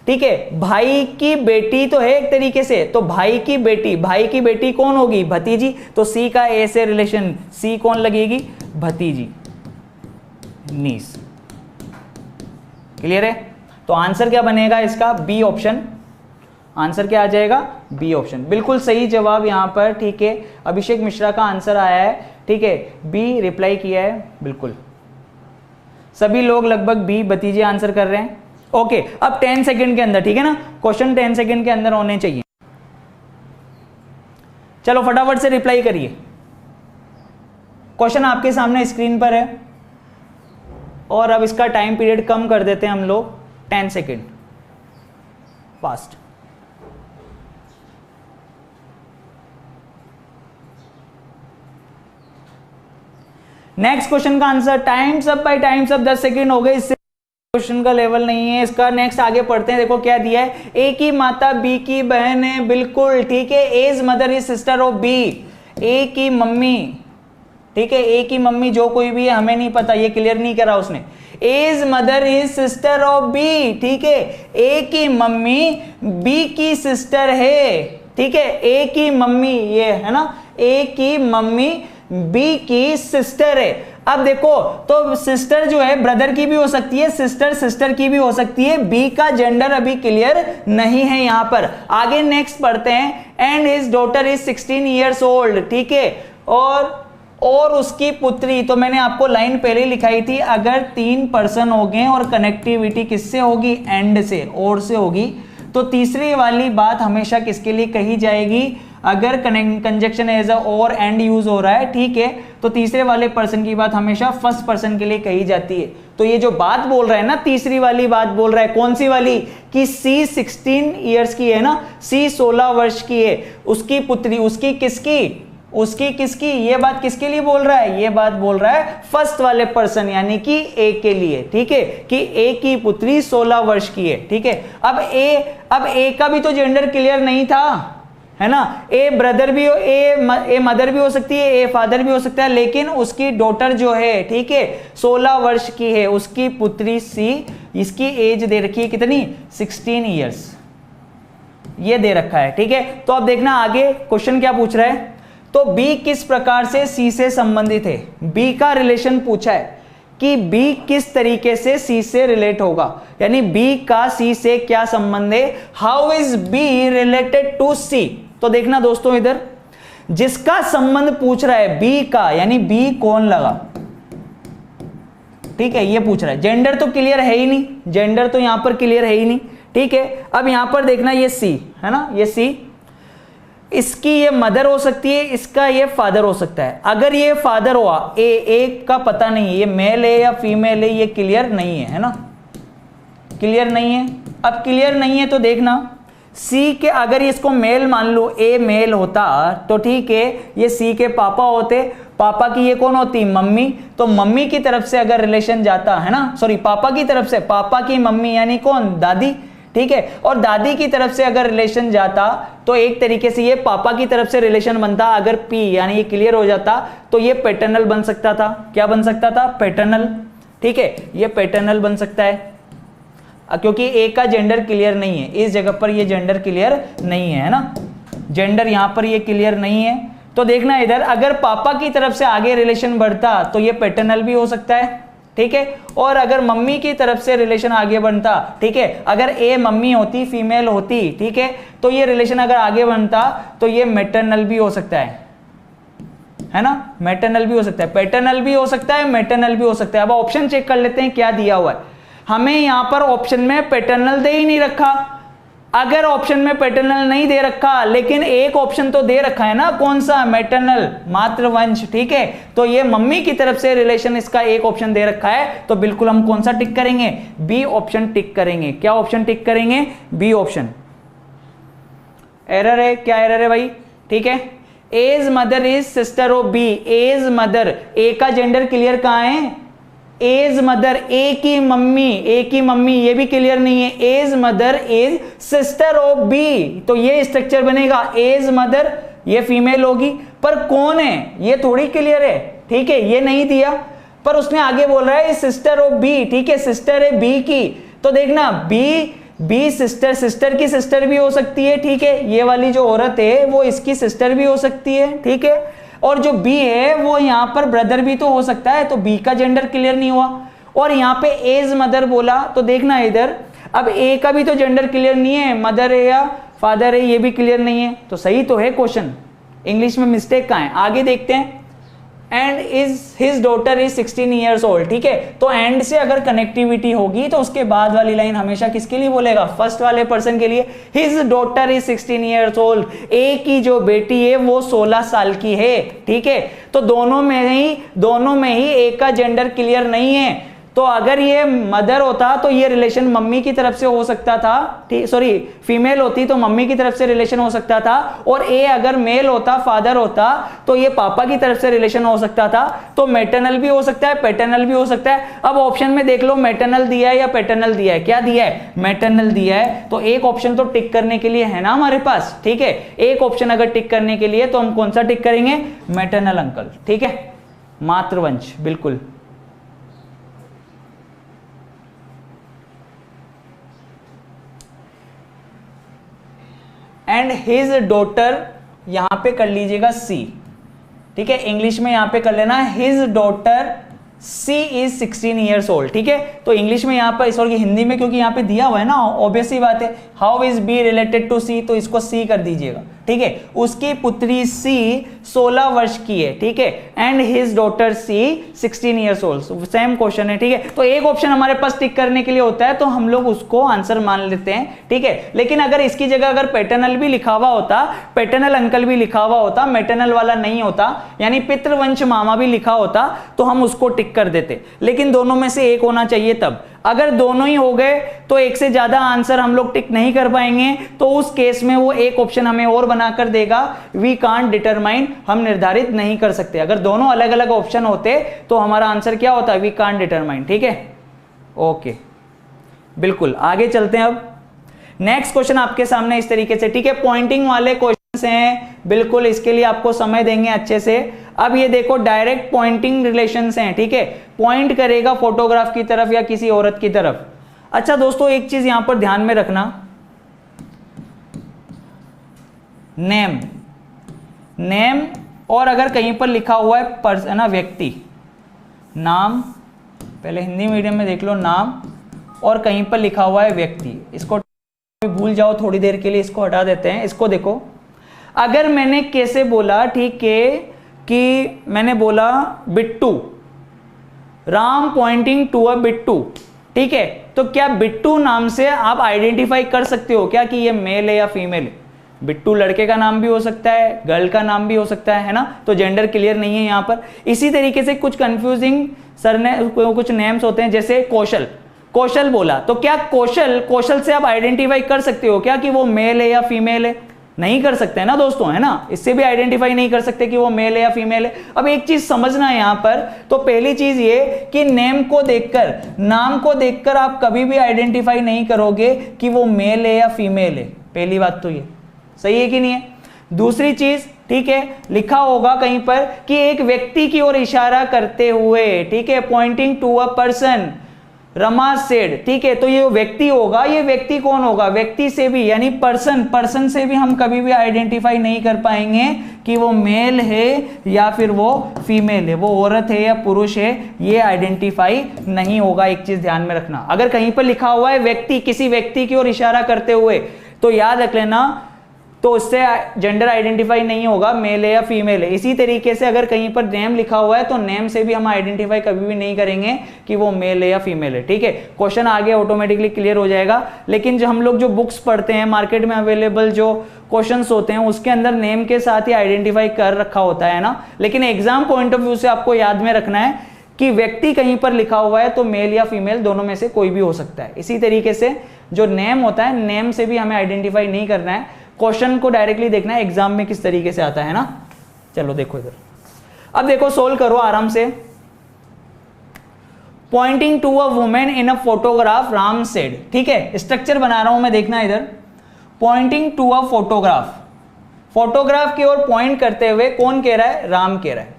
ठीक है, भाई की बेटी तो है एक तरीके से, तो भाई की बेटी, भाई की बेटी कौन होगी? भतीजी। तो सी का ए से रिलेशन, सी कौन लगेगी? भतीजी, नीस। क्लियर है? तो आंसर क्या बनेगा इसका? B option. आंसर क्या आ जाएगा? B option. बिल्कुल सही जवाब यहां पर। ठीक है, अभिषेक मिश्रा का आंसर आया है। ठीक है, बी रिप्लाई किया है, बिल्कुल सभी लोग लगभग बी भतीजे आंसर कर रहे हैं। ओके, अब 10 सेकंड के अंदर, ठीक है ना, क्वेश्चन 10 सेकंड के अंदर होने चाहिए। चलो फटाफट से रिप्लाई करिए। क्वेश्चन आपके सामने स्क्रीन पर है, और अब इसका टाइम पीरियड कम कर देते हैं हम लोग, 10 सेकंड फास्ट। नेक्स्ट क्वेश्चन का answer, times up by times up 10 second हो गए, इससे क्वेश्चन का लेवल नहीं है इसका। नेक्स्ट आगे पढ़ते हैं। देखो क्या दिया है, ए की माता बी की बहन है, बिल्कुल ठीक है। A's mother is sister of B, A की मम्मी, ठीक है, ए की मम्मी जो कोई भी है हमें नहीं पता, ये क्लियर नहीं करा उसने। A's mother is sister of B, ठीक है, ए की मम्मी बी की सिस्टर है, ठीक है, ए की मम्मी ये है ना, ए की मम्मी बी की सिस्टर है। अब देखो तो सिस्टर जो है ब्रदर की भी हो सकती है, सिस्टर सिस्टर की भी हो सकती है। बी का जेंडर अभी क्लियर नहीं है यहां पर। आगे नेक्स्ट पढ़ते हैं। And his daughter is 16 years old, ठीक है, और उसकी पुत्री, तो मैंने आपको लाइन पहले लिखाई थी, अगर 3 पर्सन हो गए और कनेक्टिविटी किससे होगी? एंड से, और से होगी, तो तीसरी वाली बात हमेशा किसके लिए कही जाएगी? अगर कंजक्शन एज अ और एंड यूज हो रहा है, ठीक है, तो तीसरे वाले पर्सन की बात हमेशा फर्स्ट पर्सन के लिए कही जाती है। तो ये जो बात बोल रहा है ना, तीसरी वाली बात बोल रहा है, कौन सी वाली? कि सी 16 ईयर्स की है ना, सी 16 वर्ष की है, उसकी पुत्री, उसकी किसकी? उसकी किसकी? ये बात किसके लिए बोल रहा है? ये बात बोल रहा है फर्स्ट वाले पर्सन यानी कि ए के लिए, ठीक है, कि ए की पुत्री 16 वर्ष की है, ठीक है। अब ए का भी तो जेंडर क्लियर नहीं था, है ना, ए ब्रदर भी हो, ए मदर भी हो सकती है, ए फादर भी हो सकता है, लेकिन उसकी डॉटर जो है, ठीक है, 16 वर्ष की है, उसकी पुत्री सी, इसकी एज दे रखी है कितनी? 16 ईयर्स, ये दे रखा है, ठीक है। तो अब देखना आगे क्वेश्चन क्या पूछ रहा है। तो बी किस प्रकार से सी से संबंधित है? बी का रिलेशन पूछा है कि बी किस तरीके से सी से रिलेट होगा, यानी बी का सी से क्या संबंध है, how is B related to C. तो देखना दोस्तों इधर जिसका संबंध पूछ रहा है बी का, यानी बी कौन लगा, ठीक है, ये पूछ रहा है। जेंडर तो क्लियर है ही नहीं, जेंडर तो यहां पर क्लियर है ही नहीं, ठीक है। अब यहां पर देखना ये सी है ना, ये सी, इसकी ये मदर हो सकती है, इसका ये फादर हो सकता है। अगर ये फादर हुआ, ए का पता नहीं है ये मेल है या फीमेल है, ये क्लियर नहीं है ना, क्लियर नहीं है। अब क्लियर नहीं है तो देखना सी के, अगर इसको मेल मान लो, ए मेल होता तो ठीक है, ये सी के पापा होते, पापा की ये कौन होती, मम्मी, तो मम्मी की तरफ से अगर रिलेशन जाता है ना, सॉरी पापा की तरफ से, पापा की मम्मी यानी कौन, दादी, ठीक है। और दादी की तरफ से अगर रिलेशन जाता तो एक तरीके से ये पापा की तरफ से रिलेशन बनता, अगर पी यानी ये क्लियर हो जाता तो ये पैटर्नल बन सकता था। क्या बन सकता था, पैटर्नल, ठीक है, ये पैटर्नल बन सकता है क्योंकि ए का जेंडर क्लियर नहीं है, इस जगह पर ये जेंडर क्लियर नहीं है ना, जेंडर यहां पर ये क्लियर नहीं है। तो देखना इधर अगर पापा की तरफ से आगे रिलेशन बढ़ता तो ये पैटर्नल भी हो सकता है, ठीक है। और अगर मम्मी की तरफ से रिलेशन आगे बढ़ता, ठीक है, अगर ए मम्मी होती, फीमेल होती, ठीक है, तो ये रिलेशन अगर आगे बढ़ता तो ये मैटरनल भी हो सकता है ना, मैटरनल भी हो सकता है, पैटर्नल भी हो सकता है, मैटरनल भी हो सकता है। अब ऑप्शन चेक कर लेते हैं क्या दिया हुआ है। हमें यहां पर ऑप्शन में पैटर्नल दे ही नहीं रखा। अगर ऑप्शन में पैटर्नल नहीं दे रखा लेकिन एक ऑप्शन तो दे रखा है ना, कौन सा, मैटरनल, मातृवंश, ठीक है, तो ये मम्मी की तरफ से रिलेशन, इसका एक ऑप्शन दे रखा है, तो बिल्कुल हम कौन सा टिक करेंगे, बी ऑप्शन टिक करेंगे। क्या ऑप्शन टिक करेंगे, बी ऑप्शन। एरर है, क्या एरर है भाई, ठीक है। A's mother is sister of B, A's mother, A का जेंडर क्लियर कहां है, एज मदर, ए की मम्मी, ए की मम्मी, ये भी क्लियर नहीं है, A's mother is sister of B, तो ये स्ट्रक्चर बनेगा, एज मदर, ये फीमेल होगी, पर कौन है ये थोड़ी क्लियर है, ठीक है, ये नहीं दिया, पर उसने आगे बोल रहा है सिस्टर ऑफ बी, ठीक है, सिस्टर है बी की, तो देखना बी सिस्टर, सिस्टर की सिस्टर भी हो सकती है, ठीक है, ये वाली जो औरत है वो इसकी सिस्टर भी हो सकती है, ठीक है, और जो बी है वो यहां पर ब्रदर भी तो हो सकता है, तो बी का जेंडर क्लियर नहीं हुआ। और यहां पे एज मदर बोला तो देखना इधर, अब ए का भी तो जेंडर क्लियर नहीं है, मदर है या फादर है, ये भी क्लियर नहीं है, तो सही तो है क्वेश्चन, इंग्लिश में मिस्टेक कहां है, आगे देखते हैं। And is his daughter is 16 years old, ठीक है, तो एंड से अगर कनेक्टिविटी होगी तो उसके बाद वाली लाइन हमेशा किसके लिए बोलेगा, फर्स्ट वाले पर्सन के लिए। His daughter is 16 years old, A की जो बेटी है वो 16 साल की है, ठीक है, तो दोनों में ही ए का जेंडर क्लियर नहीं है। तो अगर ये मदर होता तो ये रिलेशन मम्मी की तरफ से हो सकता था, सॉरी फीमेल होती तो मम्मी की तरफ से रिलेशन हो सकता था, और ए अगर मेल होता, फादर होता, तो ये पापा की तरफ से रिलेशन हो सकता था, तो मैटरनल भी हो सकता है, पैटर्नल भी हो सकता है। अब ऑप्शन में देख लो मैटरनल दिया है या पैटर्नल दिया है, क्या दिया है, मैटरनल दिया है, तो एक ऑप्शन तो टिक करने के लिए है ना हमारे पास, ठीक है, एक ऑप्शन अगर टिक करने के लिए तो हम कौन सा टिक करेंगे, मैटरनल अंकल, ठीक है, मातृवंश, बिल्कुल। एंड हिज डॉटर, यहां पे कर लीजिएगा सी, ठीक है, इंग्लिश में यहां पे कर लेना his daughter C is 16 years old, ठीक है, तो इंग्लिश में यहां पर, सॉरी हिंदी में क्योंकि यहां पे दिया हुआ है ना, ऑब्वियस सी बात है, how is B related to C, तो इसको सी कर दीजिएगा, ठीक है, उसकी पुत्री सी 16 वर्ष की है, ठीक है, and his daughter C 16 years old, same question है, ठीक है, तो एक ऑप्शन हमारे पास टिक करने के लिए होता है तो हम लोग उसको आंसर मान लेते हैं, ठीक है, लेकिन अगर इसकी जगह अगर पैटर्नल भी लिखा हुआ होता, पैटर्नल अंकल भी लिखा हुआ होता, मैटरनल वाला नहीं होता, यानी पितृवंश मामा भी लिखा होता, तो हम उसको टिक कर देते, लेकिन दोनों में से एक होना चाहिए तब। अगर दोनों ही हो गए तो एक से ज्यादा आंसर हम लोग टिक नहीं कर पाएंगे, तो उस केस में वो एक ऑप्शन हमें और बनाकर देगा, वी कांट डिटरमाइन, हम निर्धारित नहीं कर सकते। अगर दोनों अलग अलग ऑप्शन होते तो हमारा आंसर क्या होता है, वी कांट डिटरमाइन, ठीक है, ओके, बिल्कुल। आगे चलते हैं, अब नेक्स्ट क्वेश्चन आपके सामने इस तरीके से, ठीक है, पॉइंटिंग वाले क्वेश्चन हैं, बिल्कुल इसके लिए आपको समय देंगे अच्छे से। अब ये देखो डायरेक्ट पॉइंटिंग रिलेशंस हैं, ठीक है, पॉइंट करेगा फोटोग्राफ की तरफ या किसी औरत की तरफ। अच्छा दोस्तों एक चीज यहां पर ध्यान में रखना, नेम और अगर कहीं पर लिखा हुआ है पर्सन ना, व्यक्ति, नाम, पहले हिंदी मीडियम में देख लो, नाम और कहीं पर लिखा हुआ है व्यक्ति। इसको भूल जाओ थोड़ी देर के लिए, इसको हटा देते हैं। इसको देखो, अगर मैंने कैसे बोला, ठीक है, कि मैंने बोला Bittu, Ram pointing to a Bittu, ठीक है, तो क्या बिट्टू नाम से आप आइडेंटिफाई कर सकते हो क्या कि ये मेल है या फीमेल है? बिट्टू लड़के का नाम भी हो सकता है, गर्ल का नाम भी हो सकता है ना, तो जेंडर क्लियर नहीं है यहां पर। इसी तरीके से कुछ कंफ्यूजिंग कुछ नेम्स होते हैं, जैसे कौशल, कौशल बोला तो क्या कौशल से आप आइडेंटिफाई कर सकते हो क्या कि वो मेल है या फीमेल है? नहीं कर सकते हैं ना दोस्तों, है ना, इससे भी आइडेंटिफाई नहीं कर सकते कि वो मेल है या फीमेल है। अब एक चीज समझना है यहां पर, तो पहली चीज ये कि नेम को देखकर, नाम को देखकर आप कभी भी आइडेंटिफाई नहीं करोगे कि वो मेल है या फीमेल है। पहली बात तो ये सही है कि नहीं है? दूसरी चीज, ठीक है, लिखा होगा कहीं पर कि एक व्यक्ति की ओर इशारा करते हुए, ठीक है, pointing to a person, Rama said, ठीक है, तो ये व्यक्ति होगा। ये व्यक्ति कौन होगा? व्यक्ति से भी यानी पर्सन से भी हम कभी भी आइडेंटिफाई नहीं कर पाएंगे कि वो मेल है या फिर वो फीमेल है, वो औरत है या पुरुष है, ये आइडेंटिफाई नहीं होगा। एक चीज ध्यान में रखना, अगर कहीं पर लिखा हुआ है व्यक्ति, किसी व्यक्ति की ओर इशारा करते हुए, तो याद रख लेना, तो उससे जेंडर आइडेंटिफाई नहीं होगा, मेल है या फीमेल है। इसी तरीके से अगर कहीं पर नेम लिखा हुआ है तो नेम से भी हम आइडेंटिफाई कभी भी नहीं करेंगे कि वो मेल है या फीमेल है, ठीक है। क्वेश्चन आगे ऑटोमेटिकली क्लियर हो जाएगा। लेकिन जो हम लोग जो बुक्स पढ़ते हैं, मार्केट में अवेलेबल जो क्वेश्चंस होते हैं, उसके अंदर नेम के साथ ही आइडेंटिफाई कर रखा होता है ना। लेकिन एग्जाम पॉइंट ऑफ व्यू से आपको याद में रखना है कि व्यक्ति कहीं पर लिखा हुआ है तो मेल या फीमेल दोनों में से कोई भी हो सकता है। इसी तरीके से जो नेम होता है, नेम से भी हमें आइडेंटिफाई नहीं करना है, क्वेश्चन को डायरेक्टली देखना है एग्जाम में किस तरीके से आता है ना। चलो देखो इधर, अब देखो सोल्व करो आराम से। Pointing to a women in a photograph, Ram said, ठीक है, स्ट्रक्चर बना रहा हूं मैं, देखना इधर। Pointing to a photograph, photograph की ओर पॉइंट करते हुए कौन कह रहा है? राम कह रहा है।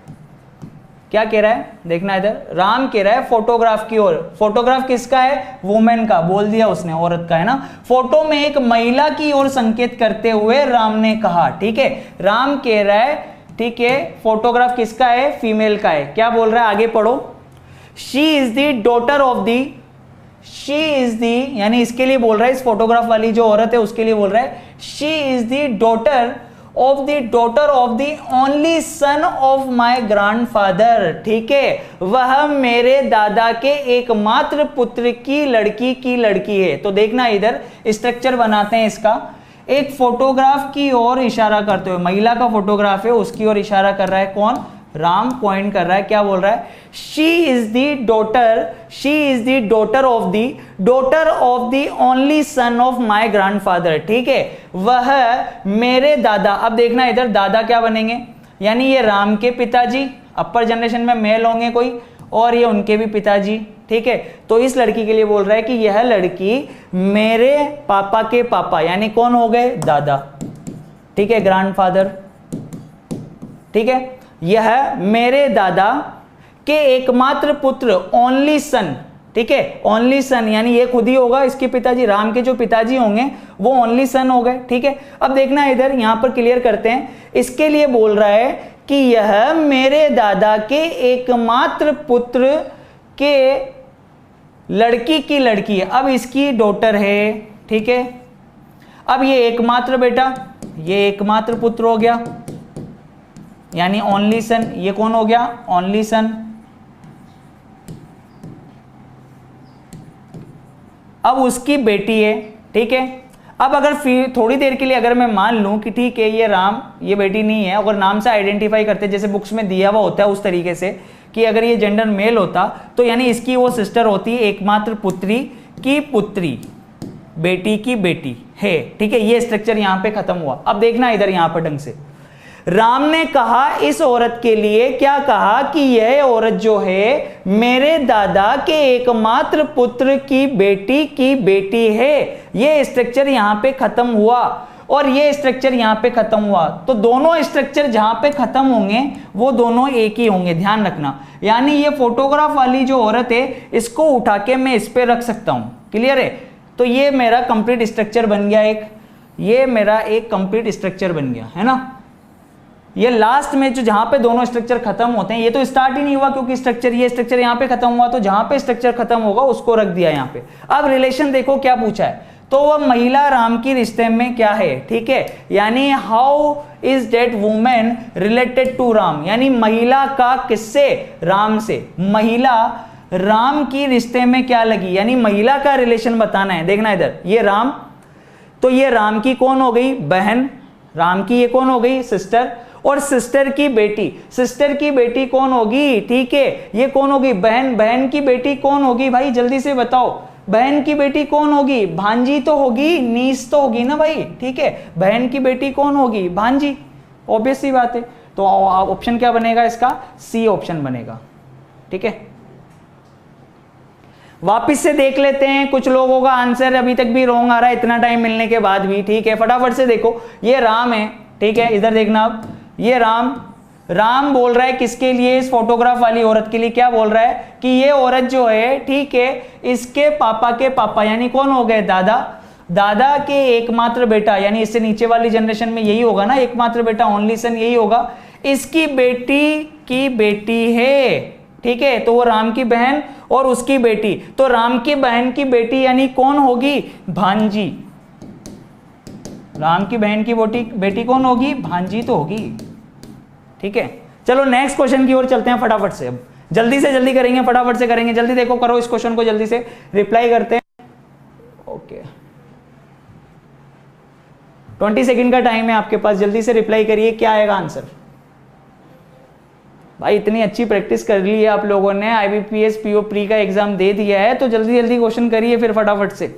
क्या कह रहा है? देखना इधर, राम कह रहा है फोटोग्राफ की ओर। फोटोग्राफ किसका है? वुमेन का, बोल दिया उसने, औरत का है ना। फोटो में एक महिला की ओर संकेत करते हुए राम ने कहा, ठीक है, राम कह रहा है, ठीक है, फोटोग्राफ किसका है? फीमेल का है। क्या बोल रहा है? आगे पढ़ो। She is the daughter of the, she is the, यानी इसके लिए बोल रहा है, इस फोटोग्राफ वाली जो औरत है उसके लिए बोल रहा है, she is the daughter of the daughter of the only son of my grandfather, ठीक है, वह मेरे दादा के एकमात्र पुत्र की लड़की है। तो देखना इधर स्ट्रक्चर बनाते हैं इसका। एक फोटोग्राफ की ओर इशारा करते हुए, महिला का फोटोग्राफ है, उसकी ओर इशारा कर रहा है कौन? राम पॉइंट कर रहा है। क्या बोल रहा है? She is the daughter of the only son of my grandfather, ठीक है, वह मेरे दादा। अब देखना इधर, दादा क्या बनेंगे? यानी ये राम के पिताजी, अपर जनरेशन में मेल होंगे कोई, और ये उनके भी पिताजी, ठीक है। तो इस लड़की के लिए बोल रहा है कि यह लड़की मेरे पापा के पापा, यानी कौन हो गए? दादा, ठीक है, ग्रैंडफादर, ठीक है, यह मेरे दादा के एकमात्र पुत्र, ओनली सन, ठीक है, ओनली सन, यानी ये खुद ही होगा, इसके पिताजी, राम के जो पिताजी होंगे वो ओनली सन हो गए, ठीक है। अब देखना इधर, यहां पर क्लियर करते हैं। इसके लिए बोल रहा है कि यह मेरे दादा के एकमात्र पुत्र के लड़की की लड़की है। अब इसकी डॉटर है, ठीक है। अब ये एकमात्र बेटा, ये एकमात्र पुत्र हो गया, यानी ओनली सन, ये कौन हो गया? Only son. अब उसकी बेटी है, ठीक है। अब अगर थोड़ी देर के लिए अगर मैं मान लूं कि ठीक है ये राम, ये बेटी नहीं है, अगर नाम से आइडेंटिफाई करते जैसे बुक्स में दिया हुआ होता है उस तरीके से, कि अगर ये जेंडर मेल होता तो यानी इसकी वो सिस्टर होती, एकमात्र पुत्री की पुत्री, बेटी की बेटी है, ठीक है। ये स्ट्रक्चर यहां पे खत्म हुआ। अब देखना इधर, यहां पर ढंग से, राम ने कहा इस औरत के लिए, क्या कहा? कि यह औरत जो है मेरे दादा के एकमात्र पुत्र की बेटी है। यह स्ट्रक्चर यहां पे खत्म हुआ और यह स्ट्रक्चर यहां पे खत्म हुआ। तो दोनों स्ट्रक्चर जहां पे खत्म होंगे वो दोनों एक ही होंगे, ध्यान रखना। यानी ये फोटोग्राफ वाली जो औरत है, इसको उठा के मैं इस पे रख सकता हूं, क्लियर है। तो ये मेरा कंप्लीट स्ट्रक्चर बन गया, ये मेरा एक कंप्लीट स्ट्रक्चर बन गया, है ना। ये लास्ट में जो जहां पे दोनों स्ट्रक्चर खत्म होते हैं, ये तो स्टार्ट ही नहीं हुआ क्योंकि स्ट्रक्चर ये स्ट्रक्चर यहां पे खत्म हुआ, तो जहां पे स्ट्रक्चर खत्म होगा उसको रख दिया यहां पे। अब रिलेशन देखो क्या पूछा है, तो वह महिला राम की रिश्ते में क्या है, ठीक है, यानी how is that women related to Ram, यानी महिला का किससे, राम से, महिला राम की रिश्ते में क्या लगी, यानी महिला का रिलेशन बताना है। देखना इधर, ये राम, तो ये राम की कौन हो गई, बहन, राम की ये कौन हो गई, सिस्टर, और सिस्टर की बेटी, सिस्टर की बेटी कौन होगी, ठीक है, ये कौन होगी, बहन, बहन की बेटी कौन होगी भाई, जल्दी से बताओ, बहन की बेटी कौन होगी, भांजी तो होगी, नीस तो होगी ना भाई, ठीक है, बहन की बेटी कौन होगी, भांजी, ऑब्वियस सी बात है। तो ऑप्शन क्या बनेगा इसका, सी ऑप्शन बनेगा, ठीक है। वापिस से देख लेते हैं, कुछ लोगों का आंसर अभी तक भी रॉन्ग आ रहा है इतना टाइम मिलने के बाद भी, ठीक है, फटाफट से देखो, ये राम है, ठीक है, इधर देखना आप, ये राम, राम बोल रहा है किसके लिए, इस फोटोग्राफ वाली औरत के लिए, क्या बोल रहा है कि ये औरत जो है, ठीक है, इसके पापा के पापा यानी कौन हो गए, दादा, दादा के एकमात्र बेटा, यानी इससे नीचे वाली जनरेशन में यही होगा ना, एकमात्र बेटा, ओनली सन यही होगा, इसकी बेटी की बेटी है, ठीक है, तो वो राम की बहन और उसकी बेटी, तो राम की बहन की बेटी यानी कौन होगी, भांजी, राम की बहन की बेटी कौन होगी, भांजी तो होगी, ठीक है। चलो नेक्स्ट क्वेश्चन की ओर चलते हैं फटाफट से, अब जल्दी से जल्दी करेंगे, फटाफट से करेंगे, जल्दी देखो, करो इस क्वेश्चन को, जल्दी से रिप्लाई करते हैं। ओके 20 सेकंड का टाइम है आपके पास, जल्दी से रिप्लाई करिए, क्या आएगा आंसर। भाई इतनी अच्छी प्रैक्टिस कर ली है आप लोगों ने, IBPS PO प्री का एग्जाम दे दिया है, तो जल्दी जल्दी क्वेश्चन करिए फिर फटाफट से।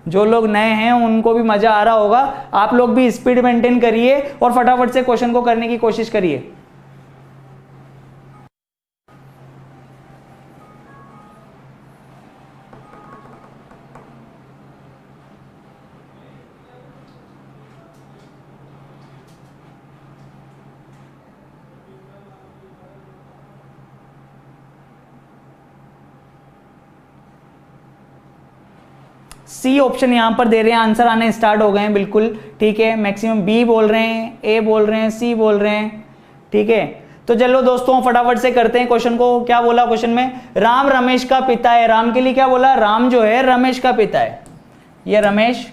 जो लोग नए हैं उनको भी मजा आ रहा होगा, आप लोग भी स्पीड मेंटेन करिए और फटाफट से क्वेश्चन को करने की कोशिश करिए। सी ऑप्शन यहां पर दे रहे हैं, आंसर आने स्टार्ट हो गए हैं, बिल्कुल ठीक है, मैक्सिमम बी बोल रहे हैं, ए बोल रहे हैं, सी बोल रहे हैं, ठीक है। तो चलो दोस्तों फटाफट से करते हैं क्वेश्चन को। क्या बोला क्वेश्चन में, राम रमेश का पिता है, राम के लिए क्या बोला, राम जो है रमेश का पिता है, ये रमेश,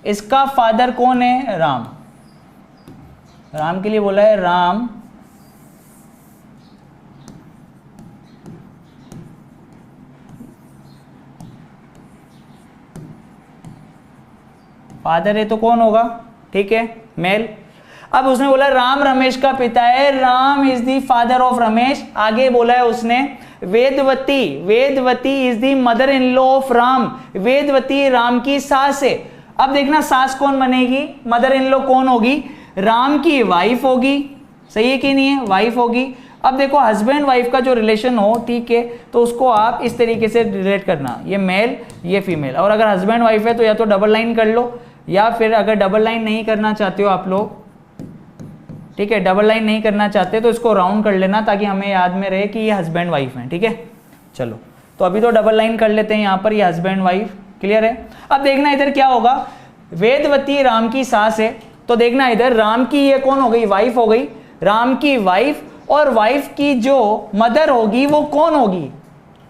इसका फादर कौन है, राम, राम के लिए बोला है राम फादर है तो कौन होगा, ठीक है, मेल। अब उसने बोला राम रमेश का पिता है, Ram is the father of Ramesh. आगे बोला है उसने Vedvati, Vedvati is the mother in law of Ram, Vedvati Ram की सास है। अब देखना सास कौन बनेगी, मदर इन लॉ कौन होगी, राम की वाइफ होगी, सही है कि नहीं है, वाइफ होगी। अब देखो हस्बैंड वाइफ का जो रिलेशन हो, ठीक है, तो उसको आप इस तरीके से रिलेट करना, ये मेल ये फीमेल, और अगर हस्बैंड वाइफ है तो या तो डबल लाइन कर लो, या फिर अगर डबल लाइन नहीं करना चाहते हो आप लोग, ठीक है, डबल लाइन नहीं करना चाहते तो इसको राउंड कर लेना ताकि हमें याद में रहे कि ये हस्बैंड वाइफ है, ठीक है। चलो तो अभी तो डबल लाइन कर लेते हैं यहाँ पर, ये हस्बैंड वाइफ, क्लियर है। अब देखना इधर क्या होगा, वेदवती राम की सास है, तो देखना इधर राम की ये कौन हो गई, वाइफ हो गई, राम की वाइफ, और वाइफ की जो मदर होगी वो कौन होगी,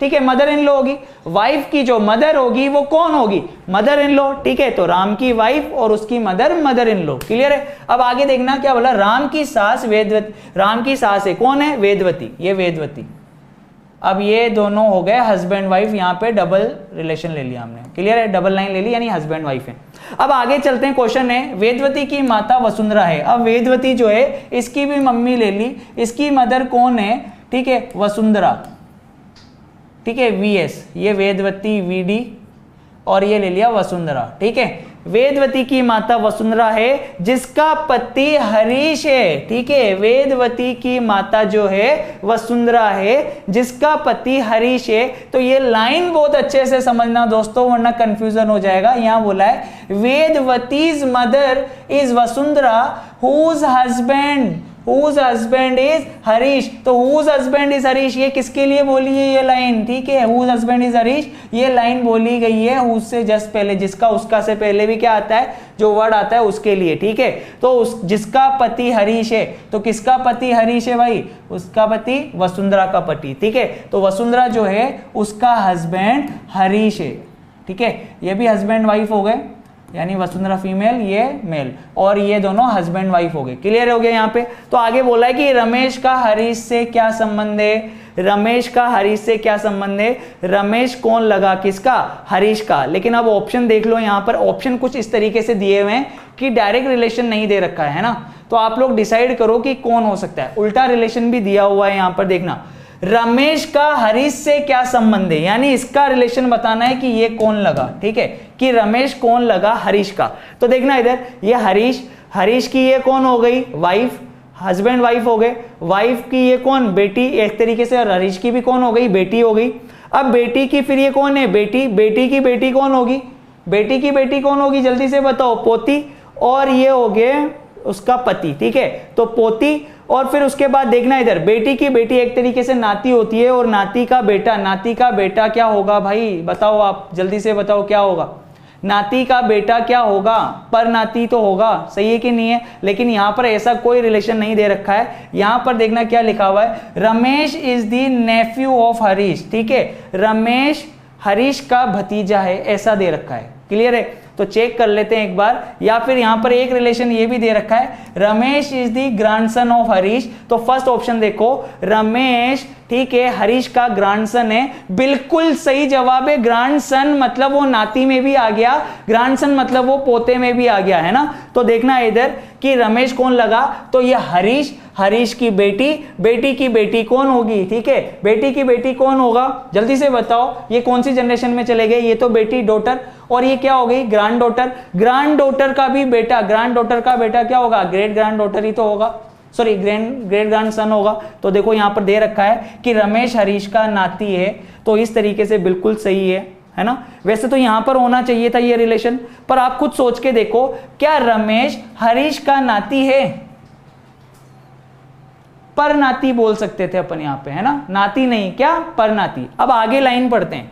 ठीक है, मदर इन लॉ होगी। वाइफ की जो मदर होगी वो कौन होगी, मदर इन लॉ, ठीक है, तो राम की वाइफ और उसकी mother mother in law, clear है। अब आगे देखना क्या बोला, राम की सास वेदवती, राम की सास है कौन है, वेदवती, ये वेदवती। अब ये दोनों हो गए हस्बैंड वाइफ, यहाँ पे डबल रिलेशन ले लिया हमने, क्लियर है, डबल लाइन ले ली यानी हस्बैंड वाइफ है। अब आगे चलते हैं, क्वेश्चन है वेदवती की माता वसुंधरा है। अब वेदवती जो है इसकी भी मम्मी ले ली, इसकी मदर कौन है, ठीक है, वसुंधरा, ठीक है, VS, ये वेदवती VD, और ये ले लिया वसुंधरा, ठीक है। वेदवती की माता वसुंधरा है जिसका पति हरीश है, ठीक है, वेदवती की माता जो है वसुंधरा है जिसका पति हरीश है। तो ये लाइन बहुत अच्छे से समझना दोस्तों वरना कंफ्यूजन हो जाएगा। यहां बोला है Vedavati's mother is Vasundhara whose husband whose husband is Harish. तो whose husband is हरीश ये किसके लिए बोली है ये लाइन, ठीक है, whose husband is हरीश ये लाइन बोली गई है whose से जस्ट पहले, जिसका उसका से पहले भी क्या आता है, जो वर्ड आता है उसके लिए, ठीक है। तो उस जिसका पति हरीश है, तो किसका पति हरीश है भाई, उसका पति वसुंधरा का पति, ठीक है। तो वसुंधरा जो है उसका हस्बैंड हरीश है, ठीक है। ये भी हस्बैंड वाइफ हो गए, यानी वसुंधरा फीमेल ये मेल, और ये दोनों हस्बैंड वाइफ हो गए। क्लियर हो गया यहाँ पे। तो आगे बोला है कि रमेश का हरीश से क्या संबंध है, रमेश का हरीश से क्या संबंध है, रमेश कौन लगा किसका, हरीश का। लेकिन अब ऑप्शन देख लो, यहाँ पर ऑप्शन कुछ इस तरीके से दिए हुए हैं कि डायरेक्ट रिलेशन नहीं दे रखा है ना, तो आप लोग डिसाइड करो कि कौन हो सकता है। उल्टा रिलेशन भी दिया हुआ है यहाँ पर, देखना रमेश का हरीश से क्या संबंध है, यानी इसका रिलेशन बताना है कि ये कौन लगा, ठीक है, कि रमेश कौन लगा हरीश का। तो देखना इधर ये हरीश, हरीश की ये कौन हो गई वाइफ, हस्बैंड वाइफ हो गए, वाइफ की ये कौन बेटी एक तरीके से, और हरीश की भी कौन हो गई बेटी हो गई। अब बेटी की फिर ये कौन है बेटी, बेटी की बेटी कौन होगी, बेटी की बेटी कौन होगी जल्दी से बताओ, पोती, और ये हो गए उसका पति, ठीक है। तो पोती, और फिर उसके बाद देखना इधर बेटी की बेटी एक तरीके से नाती होती है, और नाती का बेटा, नाती का बेटा क्या होगा भाई बताओ, आप जल्दी से बताओ क्या होगा, नाती का बेटा क्या होगा, पर नाती तो होगा, सही है कि नहीं है। लेकिन यहां पर ऐसा कोई रिलेशन नहीं दे रखा है। यहां पर देखना क्या लिखा हुआ है, Ramesh is the Neiphiu of Harish, ठीक है, रमेश हरीश का भतीजा है, ऐसा दे रखा है। क्लियर है। तो चेक कर लेते हैं एक बार, या फिर यहां पर एक रिलेशन ये भी दे रखा है, Ramesh is the grandson of Harish. तो फर्स्ट ऑप्शन देखो, रमेश ठीक है हरीश का ग्रैंडसन है, बिल्कुल सही जवाब है। ग्रैंडसन मतलब वो नाती में भी आ गया, ग्रैंडसन मतलब वो पोते में भी आ गया, है ना। तो देखना इधर कि रमेश कौन लगा, तो ये हरीश, हरीश की बेटी, बेटी की बेटी कौन होगी, ठीक है, बेटी की बेटी कौन होगा जल्दी से बताओ, ये कौन सी जनरेशन में चले गए, ये तो बेटी डॉटर, और ये क्या हो गई ग्रैंड डॉटर, ग्रैंड डॉटर का भी बेटा, ग्रैंड डॉटर का बेटा क्या होगा, ग्रेट ग्रैंड डॉटर ही तो होगा, सॉरी ग्रेट ग्रैंड सन होगा। तो देखो यहां पर दे रखा है कि रमेश हरीश का नाती है, तो इस तरीके से बिल्कुल सही है ना। वैसे तो यहां पर होना चाहिए था ये रिलेशन, पर आप खुद सोच के देखो, क्या रमेश हरीश का नाती है, पर नाती बोल सकते थे अपन यहां पे, है ना, नाती नहीं, क्या पर नाती। अब आगे लाइन पढ़ते हैं,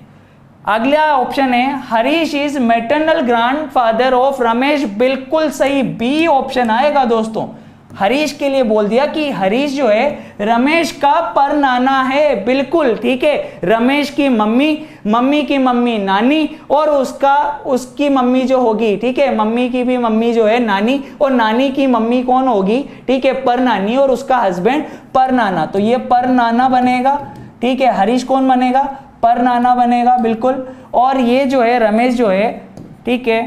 अगला ऑप्शन है Harish is maternal grandfather of Ramesh, बिल्कुल सही, बी ऑप्शन आएगा दोस्तों। हरीश के लिए बोल दिया कि हरीश जो है रमेश का पर नाना है, बिल्कुल ठीक है। रमेश की मम्मी, मम्मी की मम्मी नानी, और उसकी मम्मी जो होगी, ठीक है, मम्मी की भी मम्मी जो है नानी, और नानी की मम्मी कौन होगी, ठीक है, पर नानी, और उसका हस्बैंड पर नाना। तो ये पर नाना बनेगा, ठीक है, हरीश कौन बनेगा, पर नाना बनेगा, बिल्कुल। और ये जो है रमेश जो है, ठीक है,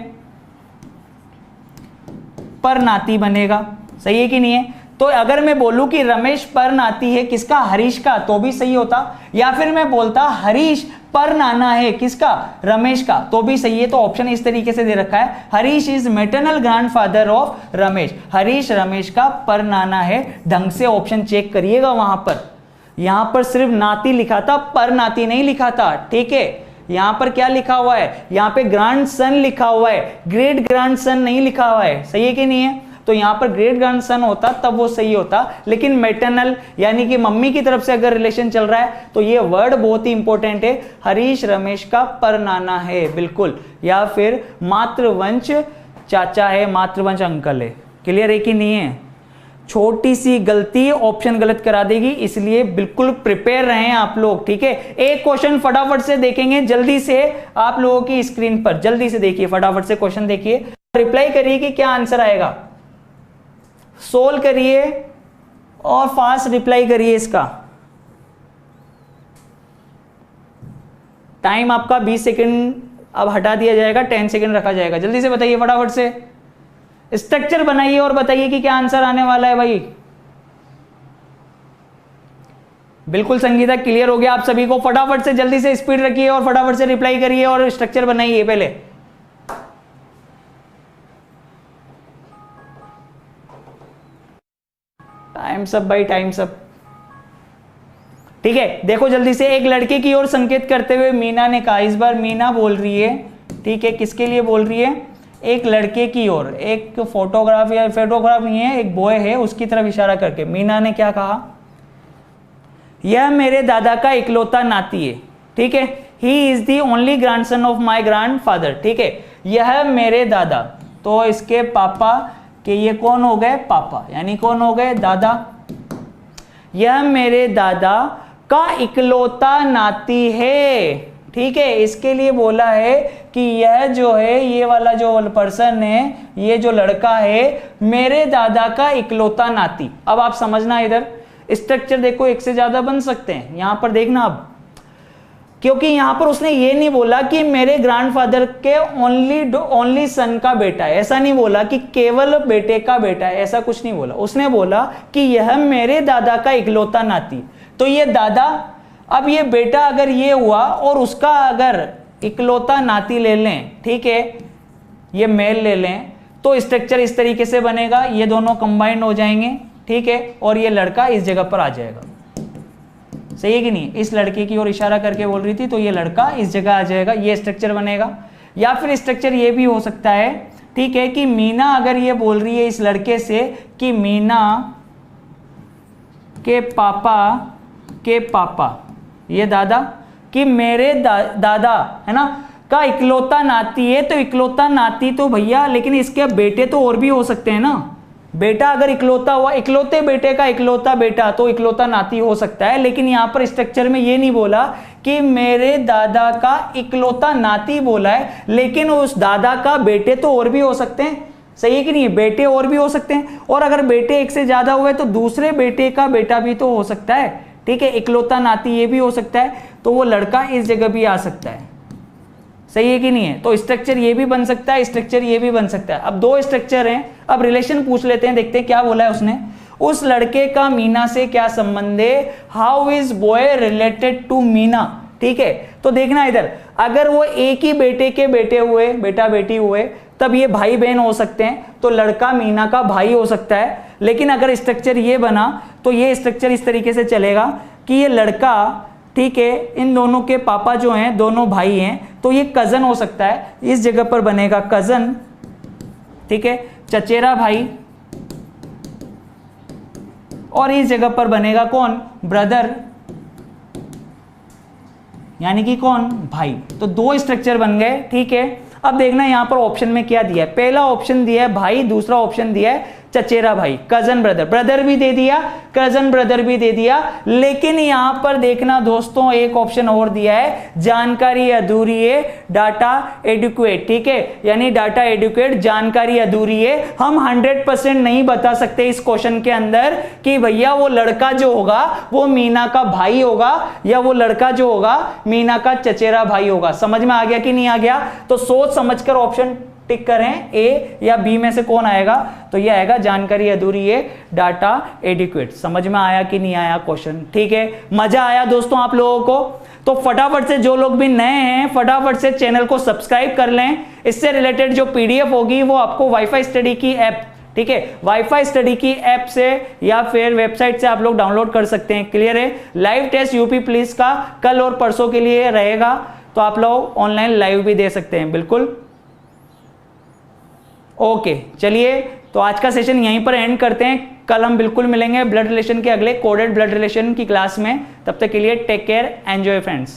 पर नाती बनेगा, सही है कि नहीं है। तो अगर मैं बोलूं कि रमेश पर नाती है किसका, हरीश का, तो भी सही होता, या फिर मैं बोलता हरीश पर नाना है किसका, रमेश का, तो भी सही है। तो ऑप्शन इस तरीके से दे रखा है, Harish is maternal grandfather of Ramesh, Harish Ramesh का पर नाना है। ढंग से ऑप्शन चेक करिएगा, वहां पर, यहां पर सिर्फ नाती लिखा था, पर नाती नहीं लिखा था, ठीक है। यहां पर क्या लिखा हुआ है, यहां पे ग्रैंड सन लिखा हुआ है, ग्रेट ग्रैंड सन नहीं लिखा हुआ है, सही है कि नहीं है। तो यहां पर ग्रेट ग्रैंड सन होता तब वो सही होता, लेकिन मैटरनल यानी कि मम्मी की तरफ से अगर रिलेशन चल रहा है तो ये वर्ड बहुत ही इंपॉर्टेंट है, हरीश रमेश का पर नाना है, बिल्कुल, या फिर मातृवंश चाचा है, मातृवंश अंकल है। क्लियर है कि नहीं है। छोटी सी गलती ऑप्शन गलत करा देगी, इसलिए बिल्कुल प्रिपेयर रहें आप लोग, ठीक है। एक क्वेश्चन फटाफट से देखेंगे जल्दी से आप लोगों की स्क्रीन पर, जल्दी से देखिए, फटाफट से क्वेश्चन देखिए, रिप्लाई करिए कि क्या आंसर आएगा, सोल्व करिए और फास्ट रिप्लाई करिए। इसका टाइम आपका 20 सेकंड अब हटा दिया जाएगा, 10 सेकंड रखा जाएगा। जल्दी से बताइए, फटाफट से स्ट्रक्चर बनाइए और बताइए कि क्या आंसर आने वाला है भाई। बिल्कुल संगीता, क्लियर हो गया आप सभी को। फटाफट से जल्दी से स्पीड रखिए और फटाफट से रिप्लाई करिए और स्ट्रक्चर बनाइए पहले। टाइम्स अप भाई, टाइम्स अप, ठीक है। देखो जल्दी से, एक लड़के की ओर संकेत करते हुए मीना ने कहा, इस बार मीना बोल रही है, ठीक है, किसके लिए बोल रही है, एक लड़के की ओर, एक फोटोग्राफ या फोटोग्राफ नहीं है, एक बॉय है, उसकी तरफ इशारा करके मीना ने क्या कहा, यह मेरे दादा का इकलौता नाती है, ठीक है, he is the only grandson of my grandfather, ठीक है, यह मेरे दादा, तो इसके पापा के ये कौन हो गए, पापा, यानी कौन हो गए, दादा, यह मेरे दादा का इकलौता नाती है, ठीक है, इसके लिए बोला है कि यह जो है, ये वाला जो पर्सन है, ये जो लड़का है, मेरे दादा का इकलौता नाती। अब आप समझना, इधर स्ट्रक्चर देखो, एक से ज्यादा बन सकते हैं, यहां पर देखना अब, क्योंकि यहां पर उसने ये नहीं बोला कि मेरे ग्रैंडफादर के ओनली सन का बेटा है, ऐसा नहीं बोला कि केवल बेटे का बेटा है, ऐसा कुछ नहीं बोला, उसने बोला कि यह मेरे दादा का इकलौता नाती। तो ये दादा, अब ये बेटा अगर ये हुआ और उसका अगर इकलौता नाती ले लें, ठीक है, ये मेल ले लें, तो स्ट्रक्चर इस तरीके से बनेगा, ये दोनों कंबाइंड हो जाएंगे, ठीक है, और ये लड़का इस जगह पर आ जाएगा, सही है कि नहीं, इस लड़के की ओर इशारा करके बोल रही थी, तो ये लड़का इस जगह आ जाएगा, ये स्ट्रक्चर बनेगा। या फिर स्ट्रक्चर ये भी हो सकता है, ठीक है, कि मीना अगर ये बोल रही है इस लड़के से कि मीना के पापा ये दादा, कि मेरे दादा है ना का इकलौता नाती है, तो इकलौता नाती तो भैया, लेकिन इसके बेटे तो और भी हो सकते हैं ना, बेटा अगर इकलौता हुआ, इकलौते बेटे का इकलौता बेटा, तो इकलौता नाती हो सकता है, लेकिन यहां पर स्ट्रक्चर में ये नहीं बोला कि मेरे दादा का इकलौता नाती बोला है, लेकिन उस दादा का बेटे तो और भी हो सकते हैं, सही है कि नहीं, बेटे और भी हो सकते हैं, और अगर बेटे एक से ज्यादा हुए तो दूसरे बेटे का बेटा भी तो हो सकता है, ठीक है, इकलौता नाती ये भी हो सकता है, तो वो लड़का इस जगह भी आ सकता है, सही है कि नहीं है। तो स्ट्रक्चर ये भी बन सकता है, स्ट्रक्चर ये भी बन सकता है। अब दो स्ट्रक्चर हैं, अब रिलेशन पूछ लेते हैं, देखते हैं क्या बोला है उसने। उस लड़के का मीना से क्या संबंध है, how is boy related to Meena, ठीक है। तो देखना इधर, अगर वो एक ही बेटे के बेटे हुए, बेटा बेटी हुए, तब ये भाई बहन हो सकते हैं, तो लड़का मीना का भाई हो सकता है। लेकिन अगर स्ट्रक्चर ये बना तो ये स्ट्रक्चर इस तरीके से चलेगा कि ये लड़का, ठीक है, इन दोनों के पापा जो हैं, दोनों भाई हैं, तो ये कजन हो सकता है, इस जगह पर बनेगा कजन, ठीक है, चचेरा भाई, और इस जगह पर बनेगा कौन, ब्रदर, यानी कि कौन, भाई। तो दो स्ट्रक्चर बन गए, ठीक है। अब देखना यहां पर ऑप्शन में क्या दिया है, पहला ऑप्शन दिया है भाई, दूसरा ऑप्शन दिया है चचेरा भाई, कजन ब्रदर, ब्रदर भी दे दिया, कजन ब्रदर भी दे दिया, लेकिन यहां पर देखना दोस्तों एक ऑप्शन और दिया है, जानकारी अधूरी है, डाटा एडुकेट, ठीक है, यानी डाटा एडुकेट, जानकारी अधूरी है। हम 100% नहीं बता सकते इस क्वेश्चन के अंदर कि भैया वो लड़का जो होगा वो मीना का भाई होगा या वो लड़का जो होगा मीना का चचेरा भाई होगा। समझ में आ गया कि नहीं आ गया? तो सोच समझकर ऑप्शन टिक करें, ए या बी में से कौन आएगा, तो ये आएगा जानकारी अधूरी है, डाटा एडिक्वेट। समझ में आया कि नहीं आया क्वेश्चन? ठीक है, मजा आया दोस्तों आप लोगों को? तो फटाफट से जो लोग भी नए हैं फटाफट से चैनल को सब्सक्राइब कर लें। इससे रिलेटेड जो पीडीएफ होगी वो आपको वाईफाई स्टडी की ऐप, ठीक है, वाईफाई स्टडी की ऐप से या फिर वेबसाइट से आप लोग डाउनलोड कर सकते हैं। क्लियर है? लाइव टेस्ट यूपी पुलिस का कल और परसों के लिए रहेगा, तो आप लोग ऑनलाइन लाइव भी दे सकते हैं। बिल्कुल ओके, चलिए तो आज का सेशन यहीं पर एंड करते हैं। कल हम बिल्कुल मिलेंगे ब्लड रिलेशन के अगले कोडेड ब्लड रिलेशन की क्लास में। तब तक के लिए टेक केयर, एंजॉय फ्रेंड्स।